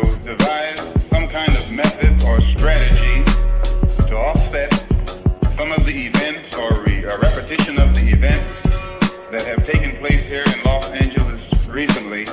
to devise some kind of method or strategy to offset some of the events or a repetition of the events that have taken place here in Los Angeles recently.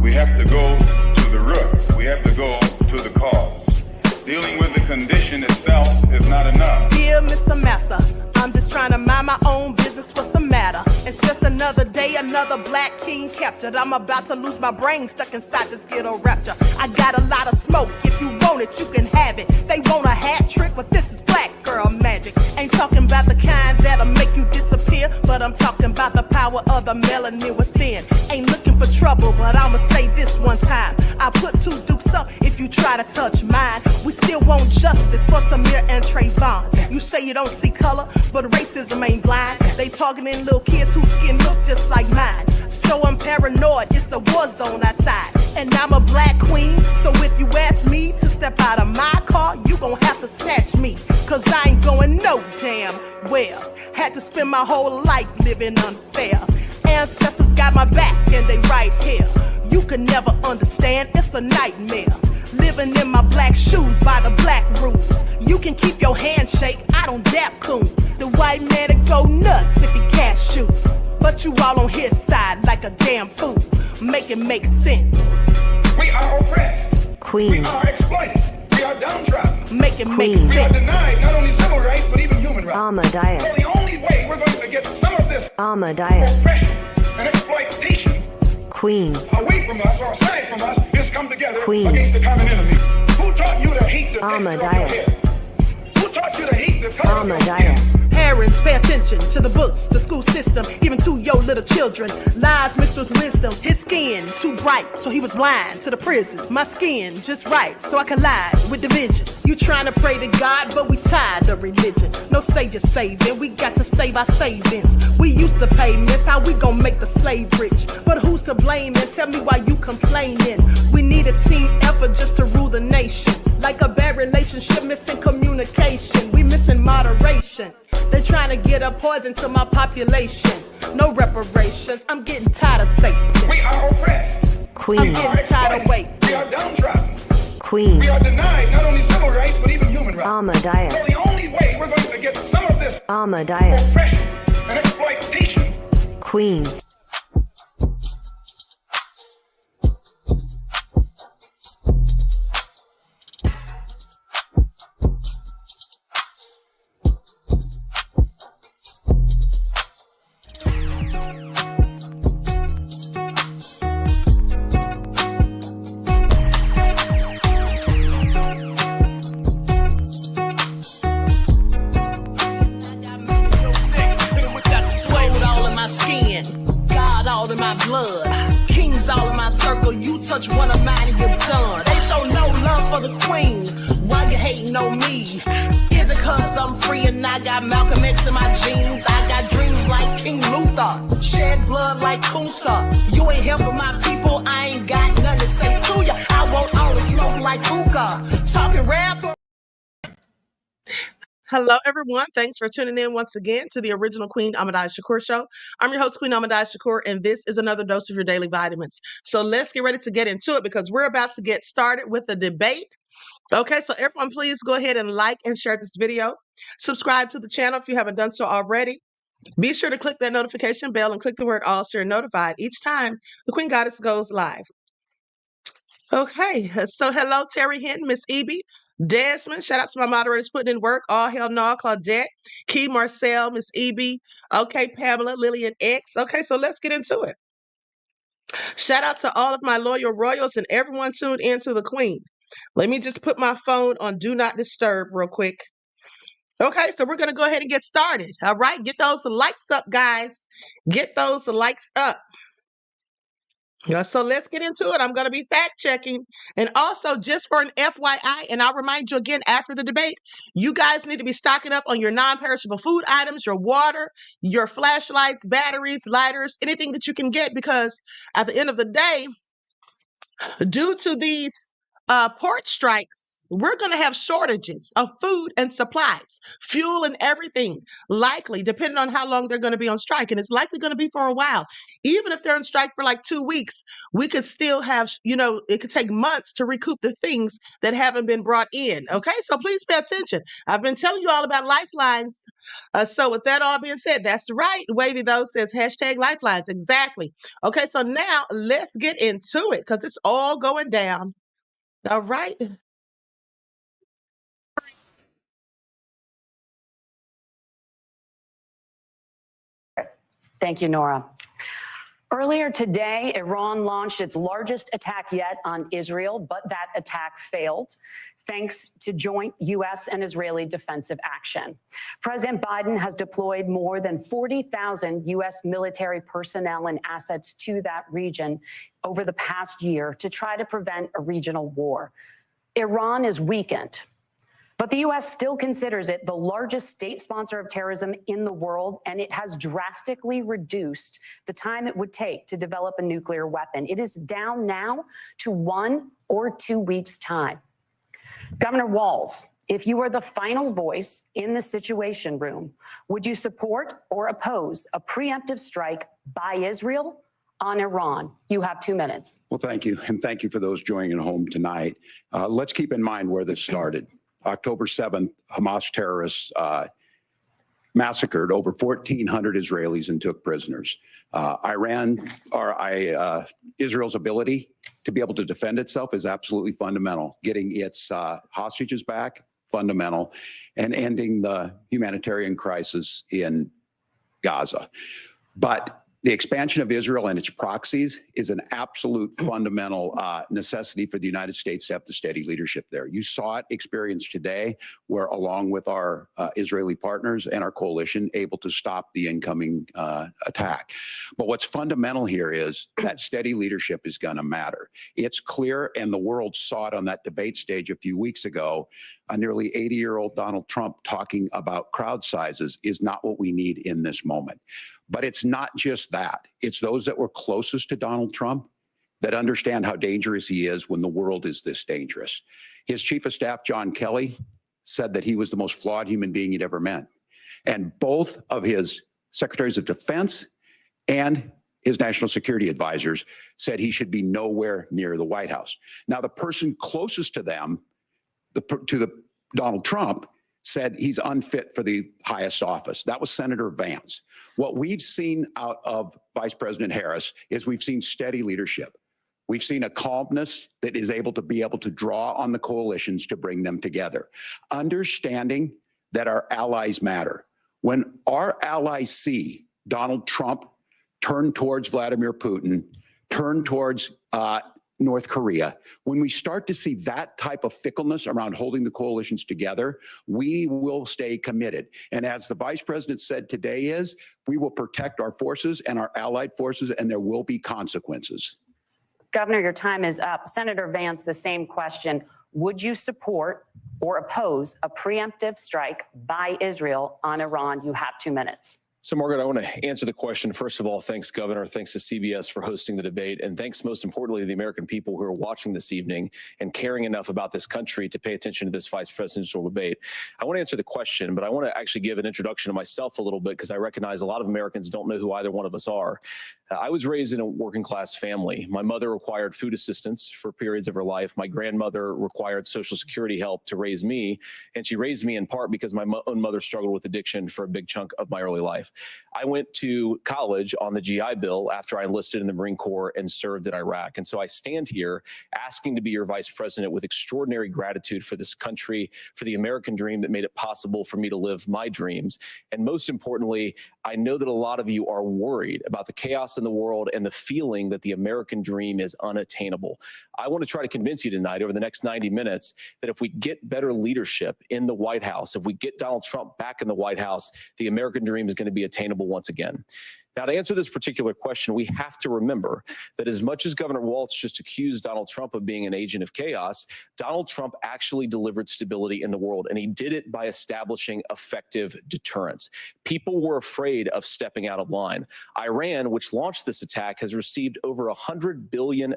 We have to go to the root. We have to go to the cause. Dealing with the condition itself is not enough. Dear Mr. Massa, I'm just trying to mind my own business. What's the matter? It's just another day, another black king captured. I'm about to lose my brain, stuck inside this ghetto rapture. I got a lot of smoke. If you want it, you can have it. They want a hat trick, but this is black girl magic. Ain't talking about the kind that'll make you disappear, but I'm talking about the power of the melanin within. Ain't looking for trouble, but I'ma say this one time. I put two dukes up if you try to touch mine. We still want justice for Samir and Trayvon. You say you don't see color, but racism ain't blind. They targeting little kids whose skin look just like mine. So I'm paranoid, it's a war zone outside. And I'm a black queen, so if you ask me to step out of my car, you gon' have to snatch me. Cause I ain't going no damn well. Had to spend my whole life living unfair. Ancestors got my back and they right here. You can never understand, it's a nightmare. Living in my black shoes by the black rules. You can keep your handshake, I don't dap coons. The white man to go nuts if he cash you. But you all on his side like a damn fool. Make it make sense. We are oppressed. Queen. We are exploited. We are downtrodden. Make it make Queen. We are sense. denied not only civil rights, but even human rights. Ahmadiyyah. So the only way we're going to get some of this Ahmadiyyah. oppression and exploitation Queen. away from us or aside from us is come together Queen. against the common enemy. Who taught you to hate the texture of your Ahmadiyyah. hair? Who taught you to hate the color of your skin? Ahmadiyyah. Parents, pay attention to the books, the school system, even to your little children. Lies mixed with wisdom. His skin too bright, so he was blind to the prison. My skin just right, so I collide with division. You trying to pray to God, but we tired of religion. No savior saving, we got to save our savings. We used to pay miss, how we gon' make the slave rich? But who's to blame, and tell me why you complaining? We need a team effort just to rule the nation. Like a bad relationship, missing communication. We missing moderation. They're trying to get a poison to my population. No reparations. I'm getting tired of Satan. We are oppressed. I'm Queen. getting tired of waiting. We are downtrodden. Queen. We are denied not only civil rights, but even human rights. Ahmadiyyah. So the only way we're going to get some of this Ahmadiyyah. oppression and exploitation Queen. all in my blood. Kings all in my circle. You touch one of mine and you're done. They show no love for the queen. Why you hating on me? Is it cause I'm free and I got Malcolm X in my jeans? I got dreams like King Luther. Shed blood like Kunsa. You ain't helping my people. I ain't got nothing to say to ya. I want all the smoke like hookah. Talking rap. Hello, everyone. Thanks for tuning in once again to the original Queen Ahmadiyyah Shakur show. I'm your host, Queen Ahmadiyyah Shakur, and this is another dose of your daily vitamins. So let's get ready to get into it because we're about to get started with the debate. Okay, so everyone, please go ahead and like and share this video. Subscribe to the channel if you haven't done so already. Be sure to click that notification bell and click the word all so you're notified each time the Queen Goddess goes live. Okay, so hello, Terry Hinton, Miss Eby, Desmond. Shout out to my moderators putting in work. All hell no, Claudette, Key, Marcel, Miss Eby. Okay, Pamela, Lillian X. Okay, so let's get into it. Shout out to all of my loyal royals and everyone tuned in to the Queen. Let me just put my phone on Do Not Disturb real quick. Okay, so we're going to go ahead and get started. All right, get those likes up, guys. Get those likes up. Yeah, so let's get into it. I'm going to be fact checking. And also, just for an FYI, and I'll remind you again after the debate, you guys need to be stocking up on your non-perishable food items, your water, your flashlights, batteries, lighters, anything that you can get, because at the end of the day, due to these port strikes, we're going to have shortages of food and supplies, fuel and everything, likely, depending on how long they're going to be on strike. And it's likely going to be for a while. Even if they're on strike for like 2 weeks, we could still have, it could take months to recoup the things that haven't been brought in. Okay, so please pay attention. I've been telling you all about lifelines. So with that all being said, that's right. Wavy though says hashtag lifelines. Exactly. Okay, so now let's get into it because it's all going down. All right. Thank you, Nora. Earlier today, Iran launched its largest attack yet on Israel, but that attack failed thanks to joint U.S. and Israeli defensive action. President Biden has deployed more than 40,000 U.S. military personnel and assets to that region over the past year to try to prevent a regional war. Iran is weakened, but the U.S. still considers it the largest state sponsor of terrorism in the world, and it has drastically reduced the time it would take to develop a nuclear weapon. It is down now to 1 or 2 weeks' time. Governor Walz, if you were the final voice in the Situation Room, would you support or oppose a preemptive strike by Israel on Iran? You have 2 minutes. Well, thank you. And thank you for those joining at home tonight. Let's keep in mind where this started. October 7th, Hamas terrorists massacred over 1,400 Israelis and took prisoners. Israel's ability to be able to defend itself is absolutely fundamental. Getting its hostages back, fundamental, and ending the humanitarian crisis in Gaza. But the expansion of Israel and its proxies is an absolute fundamental necessity for the United States to have the steady leadership there. You saw it experienced today, where along with our Israeli partners and our coalition, able to stop the incoming attack. But what's fundamental here is that steady leadership is going to matter. It's clear, and the world saw it on that debate stage a few weeks ago. A nearly 80-year-old Donald Trump talking about crowd sizes is not what we need in this moment. But it's not just that. It's those that were closest to Donald Trump that understand how dangerous he is when the world is this dangerous. His chief of staff, John Kelly, said that he was the most flawed human being he'd ever met. And both of his secretaries of defense and his national security advisors said he should be nowhere near the White House. Now, the person closest to them, Donald Trump, said he's unfit for the highest office. That was Senator Vance. What we've seen out of Vice President Harris is we've seen steady leadership. We've seen a calmness that is able to draw on the coalitions to bring them together. Understanding that our allies matter. When our allies see Donald Trump turn towards Vladimir Putin, turn towards North Korea, when we start to see that type of fickleness around holding the coalitions together, we will stay committed. And as the vice president said today we will protect our forces and our allied forces, and there will be consequences. Governor, your time is up. Senator Vance, the same question. Would you support or oppose a preemptive strike by Israel on Iran? You have 2 minutes. So, Margaret, I want to answer the question. First of all, thanks, Governor. Thanks to CBS for hosting the debate. And thanks, most importantly, to the American people who are watching this evening and caring enough about this country to pay attention to this vice presidential debate. I want to answer the question, but I want to actually give an introduction to myself a little bit because I recognize a lot of Americans don't know who either one of us are. I was raised in a working class family. My mother required food assistance for periods of her life. My grandmother required Social Security help to raise me. And she raised me in part because my own mother struggled with addiction for a big chunk of my early life. I went to college on the GI Bill after I enlisted in the Marine Corps and served in Iraq. And so I stand here asking to be your vice president with extraordinary gratitude for this country, for the American dream that made it possible for me to live my dreams. And most importantly, I know that a lot of you are worried about the chaos in the world and the feeling that the American dream is unattainable. I want to try to convince you tonight over the next 90 minutes that if we get better leadership in the White House, if we get Donald Trump back in the White House, the American dream is going to be attainable once again. Now, to answer this particular question, we have to remember that as much as Governor Walz just accused Donald Trump of being an agent of chaos, Donald Trump actually delivered stability in the world, and he did it by establishing effective deterrence. People were afraid of stepping out of line. Iran, which launched this attack, has received over $100 billion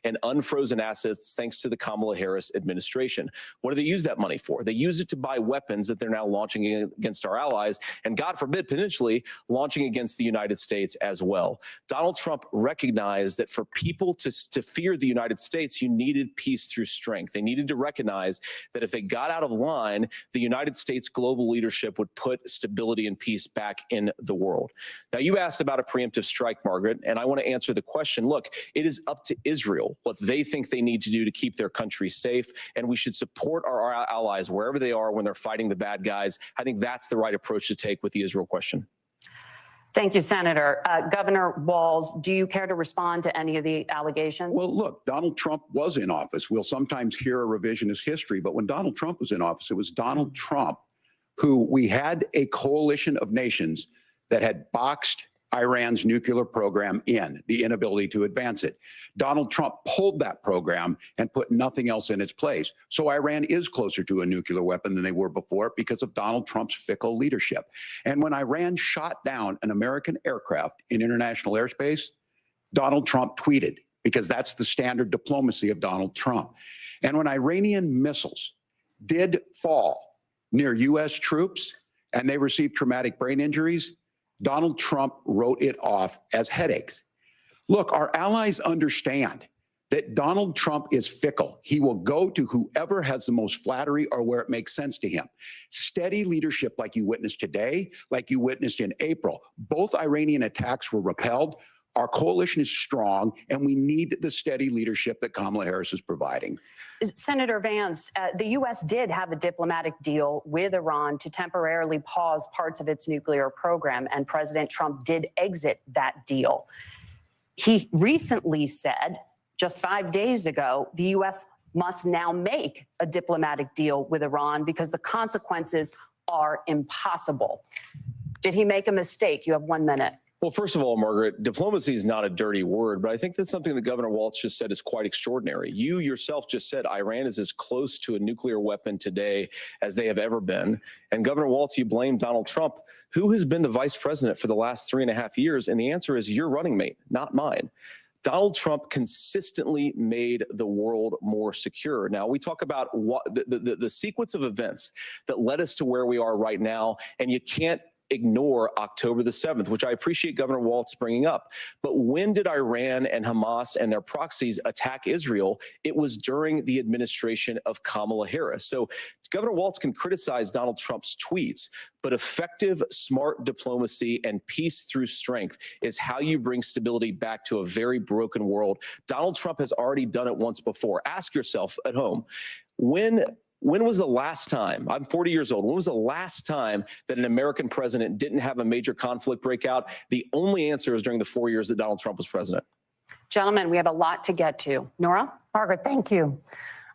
in unfrozen assets thanks to the Kamala Harris administration. What do they use that money for? They use it to buy weapons that they're now launching against our allies, and God forbid, potentially launching against the United States as well. Donald Trump recognized that for people to fear the United States, you needed peace through strength. They needed to recognize that if they got out of line, the United States global leadership would put stability and peace back in the world. Now, you asked about a preemptive strike, Margaret, and I want to answer the question. Look, it is up to Israel what they think they need to do to keep their country safe, and we should support our allies wherever they are when they're fighting the bad guys. I think that's the right approach to take with the Israel question. Thank you, Senator. Governor Walz, do you care to respond to any of the allegations? Well, look, Donald Trump was in office. We'll sometimes hear a revisionist history, but when Donald Trump was in office, it was Donald Trump who we had a coalition of nations that had boxed Iran's nuclear program in, the inability to advance it. Donald Trump pulled that program and put nothing else in its place. So Iran is closer to a nuclear weapon than they were before because of Donald Trump's fickle leadership. And when Iran shot down an American aircraft in international airspace, Donald Trump tweeted, because that's the standard diplomacy of Donald Trump. And when Iranian missiles did fall near U.S. troops and they received traumatic brain injuries, Donald Trump wrote it off as headaches. Look, our allies understand that Donald Trump is fickle. He will go to whoever has the most flattery or where it makes sense to him. Steady leadership like you witnessed today, like you witnessed in April. Both Iranian attacks were repelled. Our coalition is strong, and we need the steady leadership that Kamala Harris is providing. Senator Vance, the U.S. did have a diplomatic deal with Iran to temporarily pause parts of its nuclear program, and President Trump did exit that deal. He recently said, just 5 days ago, the U.S. must now make a diplomatic deal with Iran because the consequences are impossible. Did he make a mistake? You have 1 minute. Well, first of all, Margaret, diplomacy is not a dirty word, but I think that's something that Governor Walz just said is quite extraordinary. You yourself just said Iran is as close to a nuclear weapon today as they have ever been. And Governor Walz, you blame Donald Trump, who has been the vice president for the last 3.5 years. And the answer is your running mate, not mine. Donald Trump consistently made the world more secure. Now, we talk about what the sequence of events that led us to where we are right now, and you can't ignore October the 7th, which I appreciate Governor Walz bringing up. But when did Iran and Hamas and their proxies attack Israel? It was during the administration of Kamala Harris. So Governor Walz can criticize Donald Trump's tweets, but effective, smart diplomacy and peace through strength is how you bring stability back to a very broken world. Donald Trump has already done it once before. Ask yourself at home, when was the last time, I'm 40 years old, when was the last time that an American president didn't have a major conflict break out? The only answer is during the 4 years that Donald Trump was president. Gentlemen, we have a lot to get to. Nora? Margaret, thank you.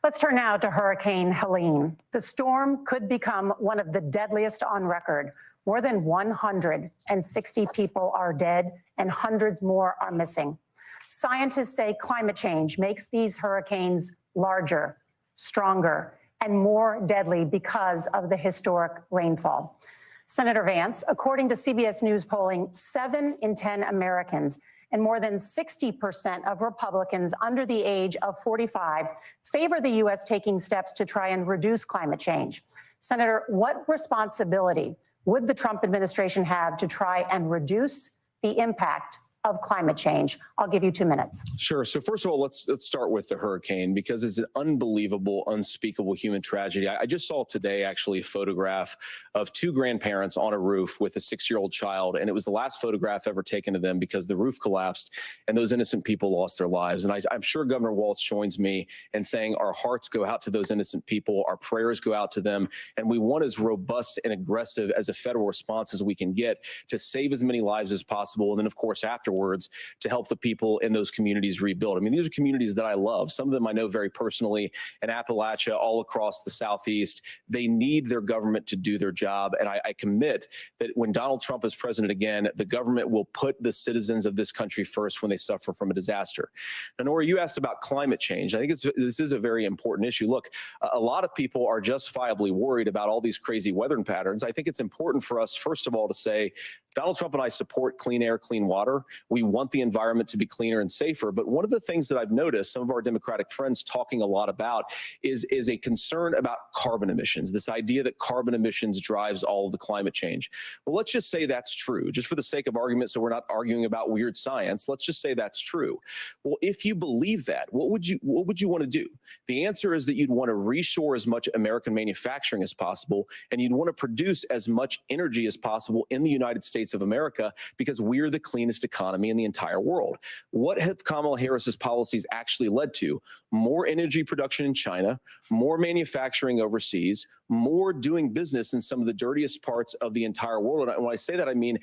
Let's turn now to Hurricane Helene. The storm could become one of the deadliest on record. More than 160 people are dead and hundreds more are missing. Scientists say climate change makes these hurricanes larger, stronger, and more deadly because of the historic rainfall. Senator Vance, according to CBS News polling, 7 in 10 Americans and more than 60% of Republicans under the age of 45 favor the U.S. taking steps to try and reduce climate change. Senator, what responsibility would the Trump administration have to try and reduce the impact of climate change? I'll give you 2 minutes. Sure. So first of all, let's start with the hurricane, because it's an unbelievable, unspeakable human tragedy. I just saw today actually a photograph of 2 grandparents on a roof with a 6-year-old child, and it was the last photograph ever taken of them because the roof collapsed and those innocent people lost their lives. And I'm sure Governor Walz joins me in saying our hearts go out to those innocent people, our prayers go out to them, and we want as robust and aggressive as a federal response as we can get to save as many lives as possible. And then, of course, afterwards, words, to help the people in those communities rebuild. I mean, these are communities that I love. Some of them I know very personally in Appalachia, all across the Southeast. They need their government to do their job. And I commit that when Donald Trump is president again, the government will put the citizens of this country first when they suffer from a disaster. Now, Nora, you asked about climate change. I think this is a very important issue. Look, a lot of people are justifiably worried about all these crazy weather patterns. I think it's important for us, first of all, to say, Donald Trump and I support clean air, clean water. We want the environment to be cleaner and safer. But one of the things that I've noticed some of our Democratic friends talking a lot about is a concern about carbon emissions, this idea that carbon emissions drives all of the climate change. Well, let's just say that's true, just for the sake of argument, so we're not arguing about weird science. Let's just say that's true. Well, if you believe that, what would you want to do? The answer is that you'd want to reshore as much American manufacturing as possible, and you'd want to produce as much energy as possible in the United States of America, because we're the cleanest economy in the entire world. What have Kamala Harris's policies actually led to? More energy production in China, more manufacturing overseas, more doing business in some of the dirtiest parts of the entire world. And when I say that, I mean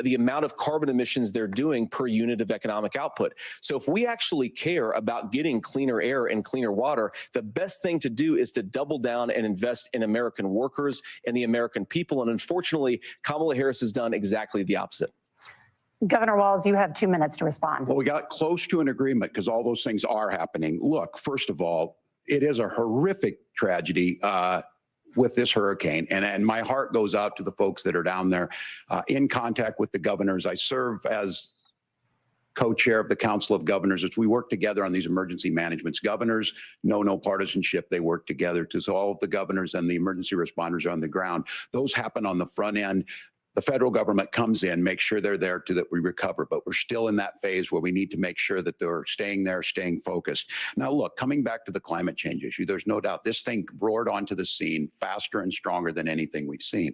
the amount of carbon emissions they're doing per unit of economic output. So if we actually care about getting cleaner air and cleaner water, the best thing to do is to double down and invest in American workers and the American people. And unfortunately, Kamala Harris has done exactly the opposite. Governor Walz, you have 2 minutes to respond. Well, we got close to an agreement because all those things are happening. Look, first of all, it is a horrific tragedy with this hurricane. And my heart goes out to the folks that are down there in contact with the governors. I serve as co-chair of the Council of Governors as we work together on these emergency managements. Governors know no partisanship. They work together. So all of the governors and the emergency responders are on the ground. Those happen on the front end. The federal government comes in, makes sure they're there to that we recover, but we're still in that phase where we need to make sure that they're staying there, staying focused. Now, look, coming back to the climate change issue, there's no doubt this thing roared onto the scene faster and stronger than anything we've seen.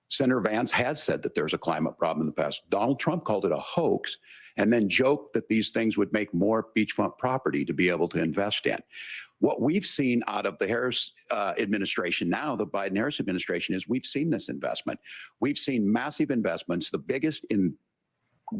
Senator Vance has said that there's a climate problem in the past. Donald Trump called it a hoax and then joked that these things would make more beachfront property to be able to invest in. What we've seen out of the Harris administration now, the Biden-Harris administration, is we've seen this investment. We've seen massive investments, the biggest in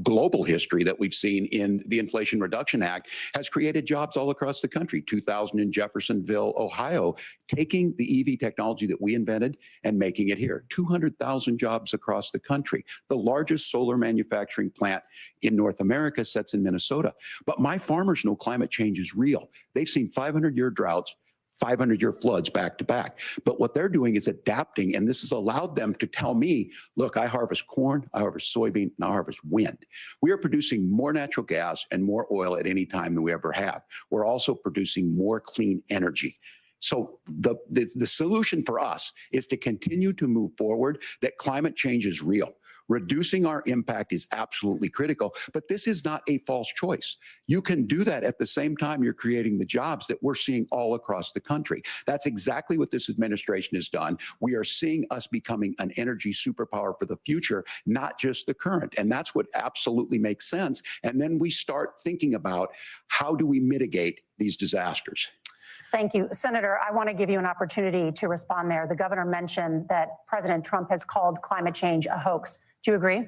global history that we've seen in the Inflation Reduction Act, has created jobs all across the country. 2,000 in Jeffersonville, Ohio, taking the EV technology that we invented and making it here. 200,000 jobs across the country. The largest solar manufacturing plant in North America sits in Minnesota. But my farmers know climate change is real. They've seen 500-year droughts, 500-year floods back to back. But what they're doing is adapting, and this has allowed them to tell me, look, I harvest corn, I harvest soybean, and I harvest wind. We are producing more natural gas and more oil at any time than we ever have. We're also producing more clean energy. So the solution for us is to continue to move forward, that climate change is real. Reducing our impact is absolutely critical, but this is not a false choice. You can do that at the same time you're creating the jobs that we're seeing all across the country. That's exactly what this administration has done. We are seeing us becoming an energy superpower for the future, not just the current. And that's what absolutely makes sense. And then we start thinking about how do we mitigate these disasters. Thank you. Senator, I want to give you an opportunity to respond there. The governor mentioned that President Trump has called climate change a hoax. Do you agree?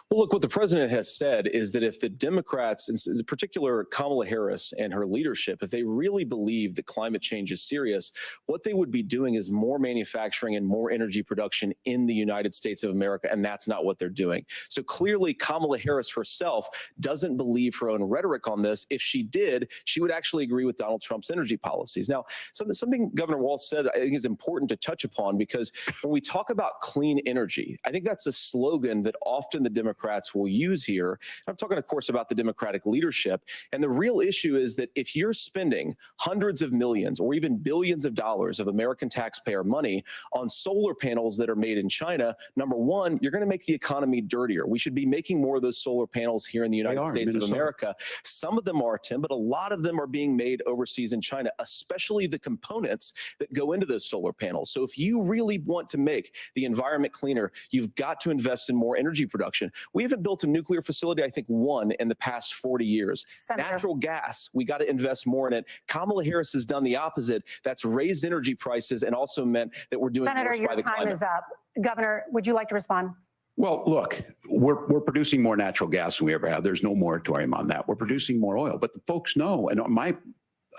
Well, look, what the president has said is that if the Democrats, in particular Kamala Harris and her leadership, if they really believe that climate change is serious, what they would be doing is more manufacturing and more energy production in the United States of America, and that's not what they're doing. So clearly, Kamala Harris herself doesn't believe her own rhetoric on this. If she did, she would actually agree with Donald Trump's energy policies. Now, something Governor Walz said I think is important to touch upon, because when we talk about clean energy, I think that's a slogan that often the Democrats will use here. I'm talking, of course, about the Democratic leadership. And the real issue is that if you're spending hundreds of millions or even billions of dollars of American taxpayer money on solar panels that are made in China, number one, you're going to make the economy dirtier. We should be making more of those solar panels here in the United States of America. Some of them are, Tim, but a lot of them are being made overseas in China, especially the components that go into those solar panels. So if you really want to make the environment cleaner, you've got to invest in more energy production. We haven't built a nuclear facility, I think, one in the past 40 years. Senator. Natural gas, we got to invest more in it. Kamala Harris has done the opposite. That's raised energy prices and also meant that we're doing Senator, worse by the climate. your time is up. Governor, would you like to respond? Well, look, we're producing more natural gas than we ever have. There's no moratorium on that. We're producing more oil, but the folks know, and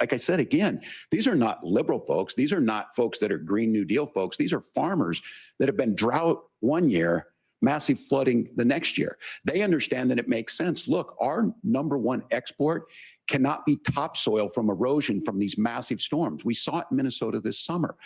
like I said, again, these are not liberal folks. These are not folks that are Green New Deal folks. These are farmers that have been drought one year, massive flooding the next year. They understand that it makes sense. Look, our #1 export cannot be topsoil from erosion from these massive storms. We saw it in Minnesota this summer.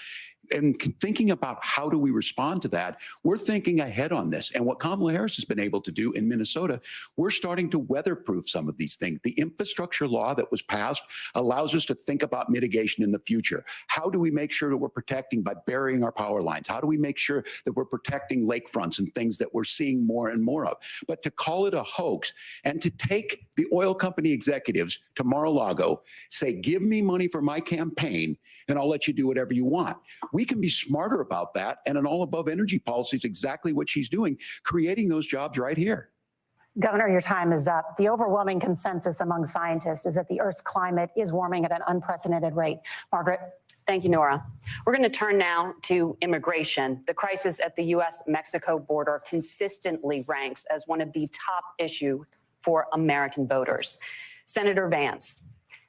And thinking about how do we respond to that, we're thinking ahead on this. And what Kamala Harris has been able to do in Minnesota, we're starting to weatherproof some of these things. The infrastructure law that was passed allows us to think about mitigation in the future. How do we make sure that we're protecting by burying our power lines? How do we make sure that we're protecting lakefronts and things that we're seeing more and more of? But to call it a hoax and to take the oil company executives to Mar-a-Lago, say, give me money for my campaign, and I'll let you do whatever you want. We can be smarter about that. And an all-above energy policy is exactly what she's doing, creating those jobs right here. Governor, your time is up. The overwhelming consensus among scientists is that the Earth's climate is warming at an unprecedented rate. Margaret? Thank you, Nora. We're going to turn now to immigration. The crisis at the U.S.-Mexico border consistently ranks as one of the top issues for American voters. Senator Vance,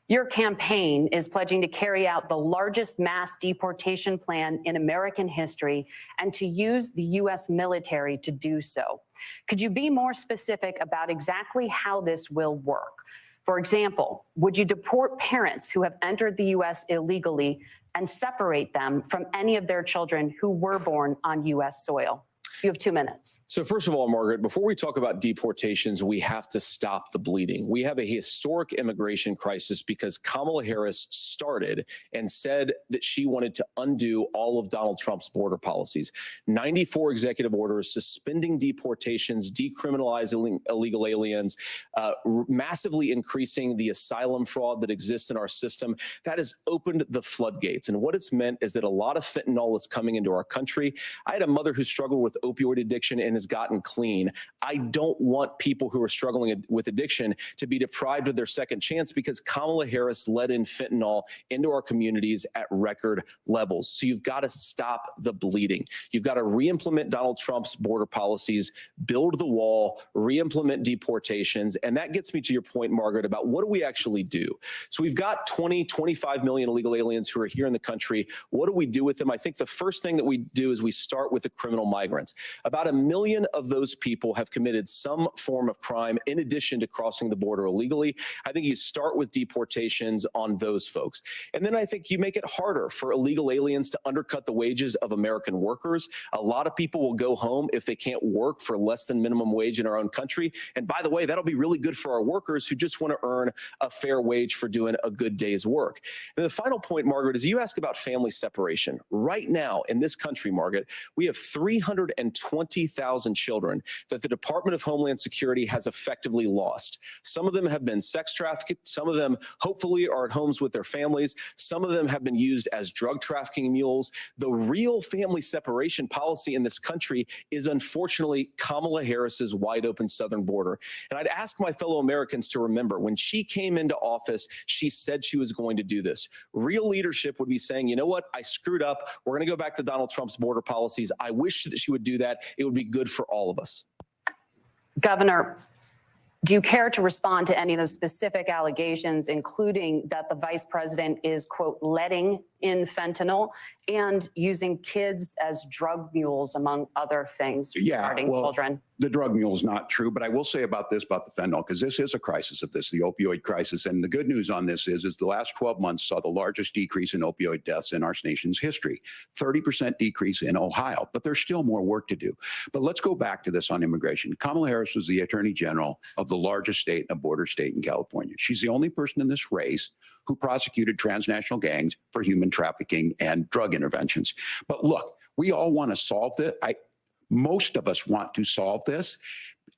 your campaign is pledging to carry out the largest mass deportation plan in American history and to use the U.S. military to do so. Could you be more specific about exactly how this will work? For example, would you deport parents who have entered the U.S. illegally and separate them from any of their children who were born on U.S. soil? You have 2 minutes. So first of all, Margaret, before we talk about deportations, we have to stop the bleeding. We have a historic immigration crisis because Kamala Harris started and said that she wanted to undo all of Donald Trump's border policies. 94 executive orders suspending deportations, decriminalizing illegal aliens, massively increasing the asylum fraud that exists in our system. That has opened the floodgates. And what it's meant is that a lot of fentanyl is coming into our country. I had a mother who struggled with opioid addiction and has gotten clean. I don't want people who are struggling with addiction to be deprived of their second chance because Kamala Harris let in fentanyl into our communities at record levels. So you've got to stop the bleeding. You've got to re-implement Donald Trump's border policies, build the wall, re-implement deportations. And that gets me to your point, Margaret, about what do we actually do? So we've got 25 million illegal aliens who are here in the country. What do we do with them? I think the first thing that we do is we start with the criminal migrants. About 1 million of those people have committed some form of crime in addition to crossing the border illegally. I think you start with deportations on those folks. And then I think you make it harder for illegal aliens to undercut the wages of American workers. A lot of people will go home if they can't work for less than minimum wage in our own country. And by the way, that'll be really good for our workers who just want to earn a fair wage for doing a good day's work. And the final point, Margaret, is you ask about family separation. Right now in this country, Margaret, we have 320,000 children that the Department of Homeland Security has effectively lost. Some of them have been sex trafficked. Some of them hopefully are at homes with their families. Some of them have been used as drug trafficking mules. The real family separation policy in this country is unfortunately Kamala Harris's wide open southern border. And I'd ask my fellow Americans to remember when she came into office, she said she was going to do this. Real leadership would be saying, you know what, I screwed up. We're going to go back to Donald Trump's border policies. I wish that she would do that. It would be good for all of us. Governor, do you care to respond to any of those specific allegations, including that the vice president is, quote, letting in fentanyl and using kids as drug mules, among other things regarding children? The drug mule is not true, but I will say about this, about the fentanyl, because this is a crisis of this, the opioid crisis. And the good news on this is the last 12 months saw the largest decrease in opioid deaths in our nation's history, 30% decrease in Ohio, but there's still more work to do. But let's go back to this on immigration. Kamala Harris was the Attorney General of the largest state, a border state in California. She's the only person in this race who prosecuted transnational gangs for human trafficking and drug interventions. But look, we all want to solve this. Most of us want to solve this,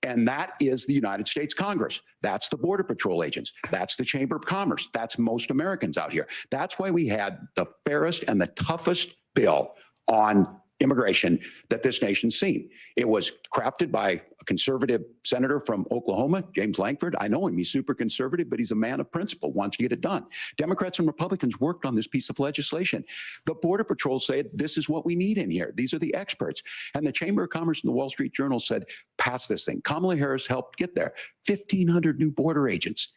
and that is the United States Congress. That's the Border Patrol agents. That's the Chamber of Commerce. That's most Americans out here. That's why we had the fairest and the toughest bill on immigration that this nation's seen. It was crafted by a conservative senator from Oklahoma, James Lankford. I know him. He's super conservative, but he's a man of principle, wants to get it done. Democrats and Republicans worked on this piece of legislation. The Border Patrol said, this is what we need in here. These are the experts. And the Chamber of Commerce and the Wall Street Journal said, pass this thing. Kamala Harris helped get there. 1,500 new border agents,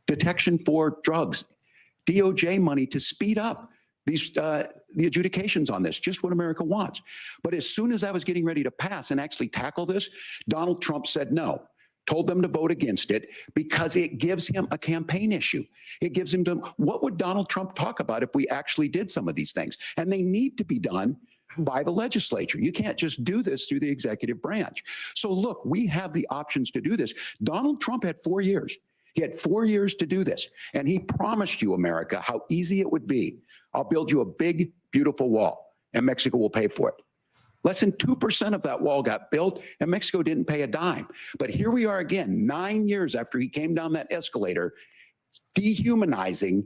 detection for drugs, DOJ money to speed up the adjudications on this, just what America wants. But as soon as I was getting ready to pass and actually tackle this, Donald Trump said no, told them to vote against it because it gives him a campaign issue. It gives him what would Donald Trump talk about if we actually did some of these things? And they need to be done by the legislature. You can't just do this through the executive branch. So look, we have the options to do this. Donald Trump had 4 years. He had 4 years to do this, and he promised you, America, how easy it would be. I'll build you a big, beautiful wall, and Mexico will pay for it. Less than 2% of that wall got built, and Mexico didn't pay a dime. But here we are again, 9 years after he came down that escalator, dehumanizing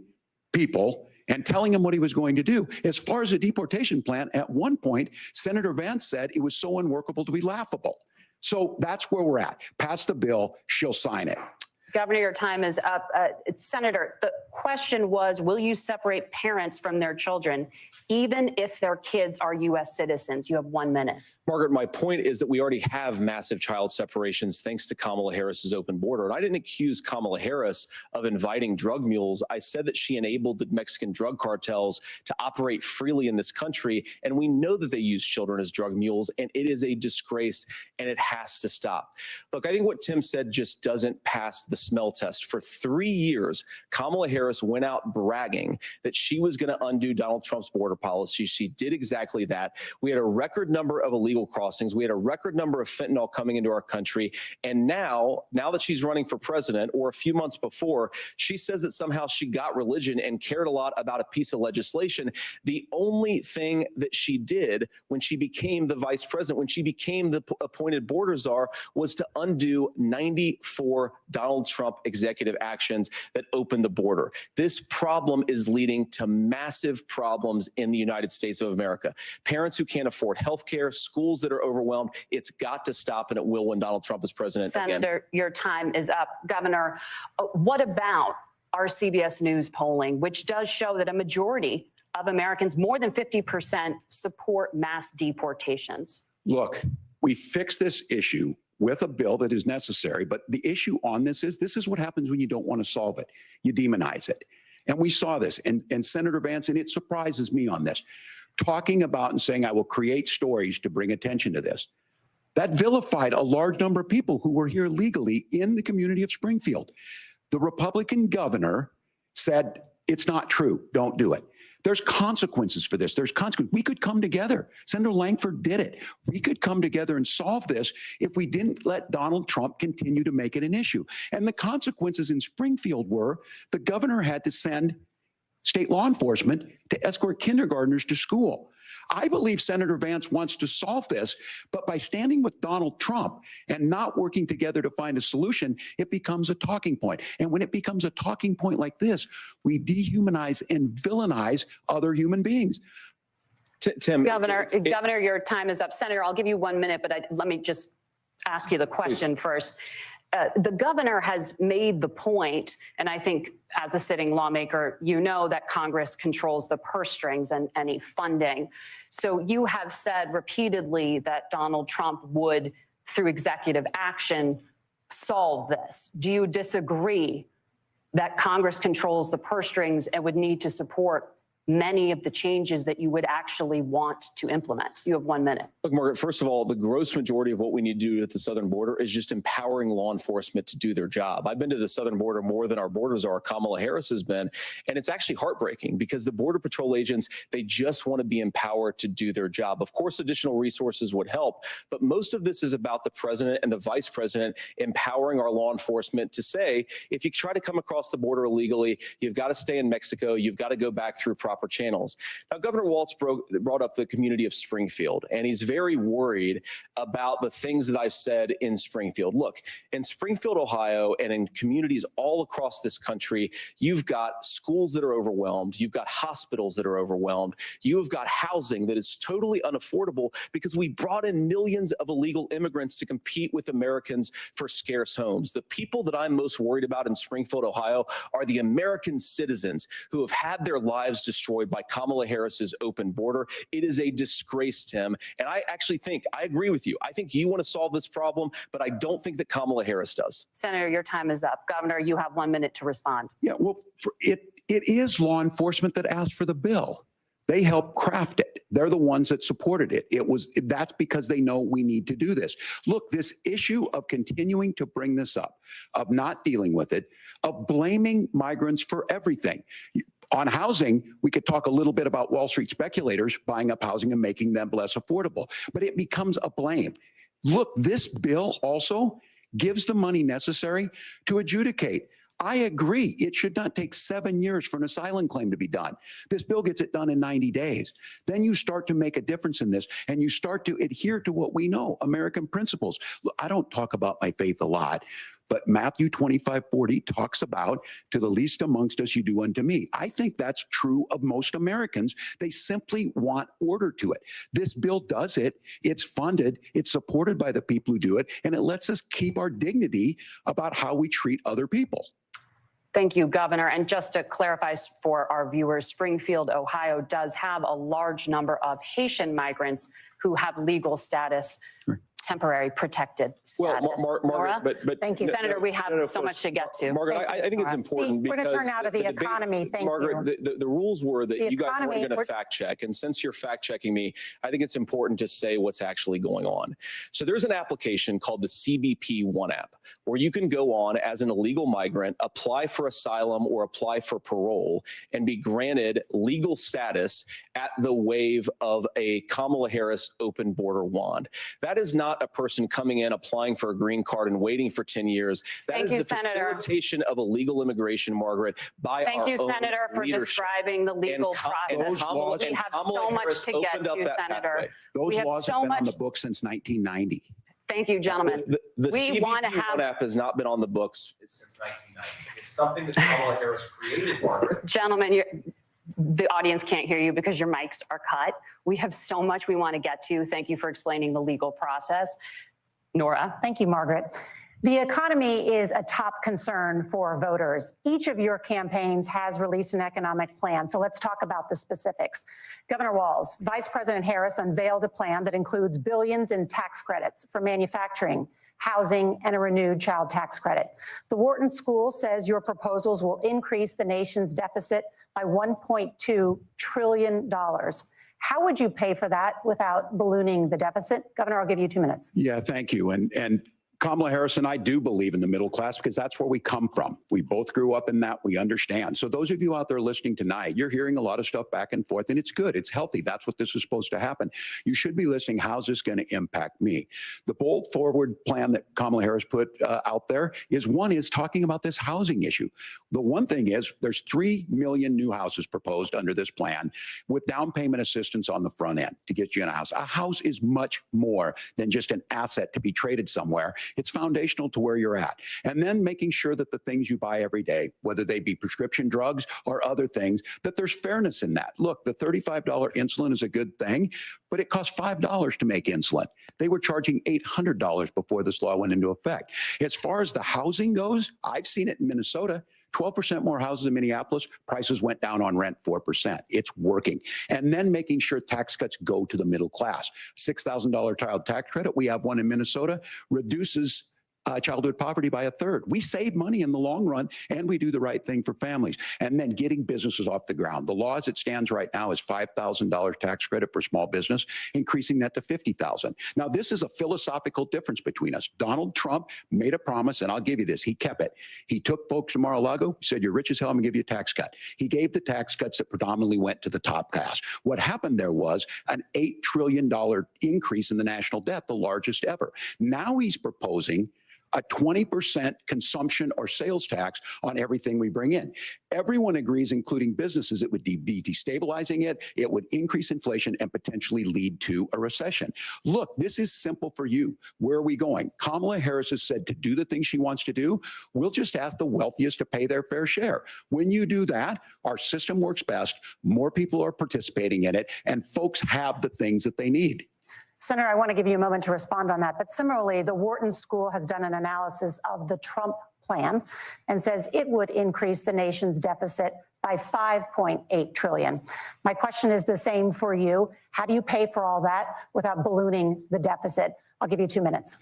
people and telling them what he was going to do. As far as the deportation plan, at one point, Senator Vance said it was so unworkable to be laughable. So that's where we're at. Pass the bill, she'll sign it. Governor, your time is up. Senator, the question was, will you separate parents from their children, even if their kids are U.S. citizens? You have 1 minute. Margaret, my point is that we already have massive child separations thanks to Kamala Harris's open border. And I didn't accuse Kamala Harris of inviting drug mules. I said that she enabled the Mexican drug cartels to operate freely in this country. And we know that they use children as drug mules, and it is a disgrace, and it has to stop. Look, I think what Tim said just doesn't pass the smell test. For 3 years, Kamala Harris went out bragging that she was going to undo Donald Trump's border policy. She did exactly that. We had a record number of illegal crossings. We had a record number of fentanyl coming into our country. And now that she's running for president, or a few months before, she says that somehow she got religion and cared a lot about a piece of legislation. The only thing that she did when she became the vice president, when she became the appointed border czar, was to undo 94 Donald Trump executive actions that opened the border. This problem is leading to massive problems in the United States of America. Parents who can't afford health care, schools that are overwhelmed. It's got to stop, and it will when Donald Trump is president Senator, again. Your time is up. Governor, what about our CBS News polling, which does show that a majority of Americans, more than 50%, support mass deportations? Look, we fix this issue with a bill that is necessary, but the issue on this is what happens when you don't want to solve it. You demonize it. And we saw this, and Senator Vance, and it surprises me on this, talking about and saying, I will create stories to bring attention to this. That vilified a large number of people who were here legally in the community of Springfield. The Republican governor said, it's not true, don't do it. There's consequences for this. There's consequences. We could come together. Senator Lankford did it. We could come together and solve this if we didn't let Donald Trump continue to make it an issue. And the consequences in Springfield were the governor had to send state law enforcement to escort kindergartners to school. I believe Senator Vance wants to solve this, but by standing with Donald Trump and not working together to find a solution, it becomes a talking point. And when it becomes a talking point like this, we dehumanize and villainize other human beings. Tim, Governor, your time is up. Senator, I'll give you 1 minute, but let me just ask you the question first. The governor has made the point, and I think as a sitting lawmaker, you know that Congress controls the purse strings and any funding. So you have said repeatedly that Donald Trump would, through executive action, solve this. Do you disagree that Congress controls the purse strings and would need to support many of the changes that you would actually want to implement? You have 1 minute. Look, Margaret, first of all, the gross majority of what we need to do at the southern border is just empowering law enforcement to do their job. I've been to the southern border more than our border czar, Kamala Harris, has been, and it's actually heartbreaking because the Border Patrol agents, they just want to be empowered to do their job. Of course, additional resources would help, but most of this is about the president and the vice president empowering our law enforcement to say, if you try to come across the border illegally, you've got to stay in Mexico, you've got to go back through proper proper channels. Now, Governor Walz brought up the community of Springfield, and he's very worried about the things that I've said in Springfield. Look, in Springfield, Ohio, and in communities all across this country, you've got schools that are overwhelmed. You've got hospitals that are overwhelmed. You have got housing that is totally unaffordable because we brought in millions of illegal immigrants to compete with Americans for scarce homes. The people that I'm most worried about in Springfield, Ohio, are the American citizens who have had their lives destroyed by Kamala Harris's open border. It is a disgrace, Tim. And I actually think, I agree with you. I think you want to solve this problem, but I don't think that Kamala Harris does. Senator, your time is up. Governor, you have 1 minute to respond. Yeah, well, it is law enforcement that asked for the bill. They helped craft it. They're the ones that supported it. That's because they know we need to do this. Look, this issue of continuing to bring this up, of not dealing with it, of blaming migrants for everything. On housing, we could talk a little bit about Wall Street speculators buying up housing and making them less affordable, but it becomes a blame. Look, this bill also gives the money necessary to adjudicate. I agree. It should not take 7 years for an asylum claim to be done. This bill gets it done in 90 days. Then you start to make a difference in this, and you start to adhere to what we know, American principles. Look, I don't talk about my faith a lot, but Matthew 25:40 talks about, to the least amongst us, you do unto me. I think that's true of most Americans. They simply want order to it. This bill does it. It's funded. It's supported by the people who do it, and it lets us keep our dignity about how we treat other people. Thank you, Governor. And just to clarify for our viewers, Springfield, Ohio does have a large number of Haitian migrants who have legal status, temporary protected status. Well, Margaret, but Thank you. Senator, we have so much to get to. Margaret, I think it's important because— We're going to turn now to the economy. Thank you. Margaret, the rules were that you guys weren't going to fact check. And since you're fact checking me, I think it's important to say what's actually going on. So there's an application called the CBP One app, where you can go on as an illegal migrant, apply for asylum or apply for parole, and be granted legal status at the wave of a Kamala Harris open border wand. That is not a person coming in, applying for a green card and waiting for 10 years. That is the facilitation of illegal immigration, Margaret, by our own Thank you, Senator, for describing the legal process. We have so much to get to, Senator. Those laws have been on the books since 1990. Thank you, gentlemen. The we want to CBP One app has not been on the books since 1990. It's something that Kamala Harris created, Margaret. Gentlemen, the audience can't hear you because your mics are cut. We have so much we want to get to. Thank you for explaining the legal process. Nora. Thank you, Margaret. The economy is a top concern for voters. Each of your campaigns has released an economic plan, so let's talk about the specifics. Governor Walz, Vice President Harris unveiled a plan that includes billions in tax credits for manufacturing, housing, and a renewed child tax credit. The Wharton School says your proposals will increase the nation's deficit by $1.2 trillion. How would you pay for that without ballooning the deficit? Governor, I'll give you 2 minutes. Yeah, thank you. And Kamala Harris and I do believe in the middle class because that's where we come from. We both grew up in that. We understand. So those of you out there listening tonight, you're hearing a lot of stuff back and forth, and it's good. It's healthy. That's what this is supposed to happen. You should be listening. How's this going to impact me? The bold forward plan that Kamala Harris put out there is talking about this housing issue. The one thing is there's 3 million new houses proposed under this plan with down payment assistance on the front end to get you in a house. A house is much more than just an asset to be traded somewhere. It's foundational to where you're at. And then making sure that the things you buy every day, whether they be prescription drugs or other things, that there's fairness in that. Look, the $35 insulin is a good thing, but it costs $5 to make insulin. They were charging $800 before this law went into effect. As far as the housing goes, I've seen it in Minnesota. 12% more houses in Minneapolis, prices went down on rent 4%. It's working. And then making sure tax cuts go to the middle class. $6,000 child tax credit, we have one in Minnesota, reduces childhood poverty by 1/3. We save money in the long run, and we do the right thing for families. And then getting businesses off the ground. The law as it stands right now is $5,000 tax credit for small business, increasing that to $50,000. Now, this is a philosophical difference between us. Donald Trump made a promise, and I'll give you this. He kept it. He took folks to Mar-a-Lago, said, you're rich as hell, I'm gonna give you a tax cut. He gave the tax cuts that predominantly went to the top class. What happened there was an $8 trillion increase in the national debt, the largest ever. Now he's proposing a 20% consumption or sales tax on everything we bring in. Everyone agrees, including businesses, it would be destabilizing it, it would increase inflation and potentially lead to a recession. Look, this is simple for you. Where are we going? Kamala Harris has said to do the things she wants to do, we'll just ask the wealthiest to pay their fair share. When you do that, our system works best, more people are participating in it, and folks have the things that they need. Senator, I want to give you a moment to respond on that. But similarly, the Wharton School has done an analysis of the Trump plan and says it would increase the nation's deficit by $5.8 trillion. My question is the same for you. How do you pay for all that without ballooning the deficit? I'll give you 2 minutes.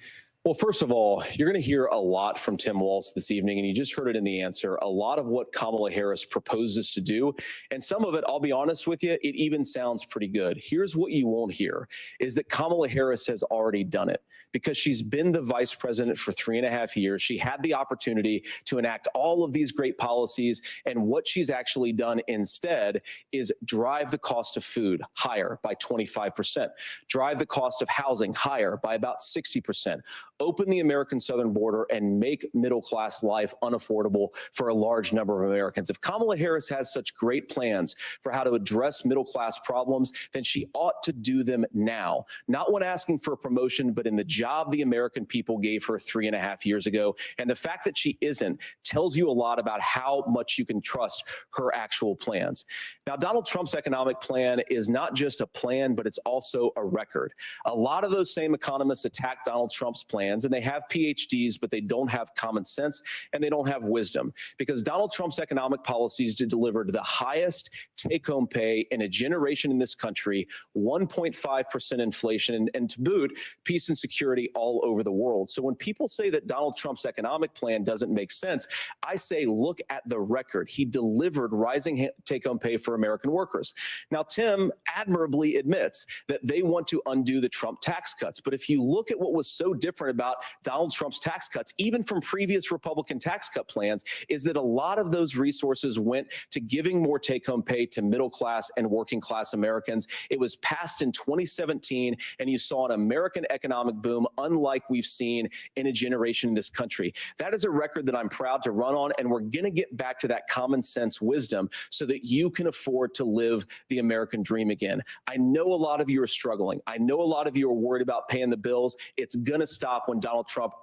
Well, first of all, you're going to hear a lot from Tim Walz this evening, and you just heard it in the answer, a lot of what Kamala Harris proposes to do. And some of it, I'll be honest with you, it even sounds pretty good. Here's what you won't hear, is that Kamala Harris has already done it because she's been the vice president for 3.5 years. She had the opportunity to enact all of these great policies, and what she's actually done instead is drive the cost of food higher by 25%, drive the cost of housing higher by about 60%, open the American southern border and make middle-class life unaffordable for a large number of Americans. If Kamala Harris has such great plans for how to address middle-class problems, then she ought to do them now, not when asking for a promotion, but in the job the American people gave her 3.5 years ago. And the fact that she isn't tells you a lot about how much you can trust her actual plans. Now, Donald Trump's economic plan is not just a plan, but it's also a record. A lot of those same economists attack Donald Trump's plan, and they have PhDs, but they don't have common sense and they don't have wisdom, because Donald Trump's economic policies delivered the highest take-home pay in a generation in this country, 1.5% inflation, and to boot, peace and security all over the world. So when people say that Donald Trump's economic plan doesn't make sense, I say, look at the record. He delivered rising take-home pay for American workers. Now, Tim admirably admits that they want to undo the Trump tax cuts. But if you look at what was so different about Donald Trump's tax cuts, even from previous Republican tax cut plans, is that a lot of those resources went to giving more take-home pay to middle-class and working-class Americans. It was passed in 2017, and you saw an American economic boom unlike we've seen in a generation in this country. That is a record that I'm proud to run on, and we're going to get back to that common sense wisdom so that you can afford to live the American dream again. I know a lot of you are struggling. I know a lot of you are worried about paying the bills. It's going to stop when Donald Trump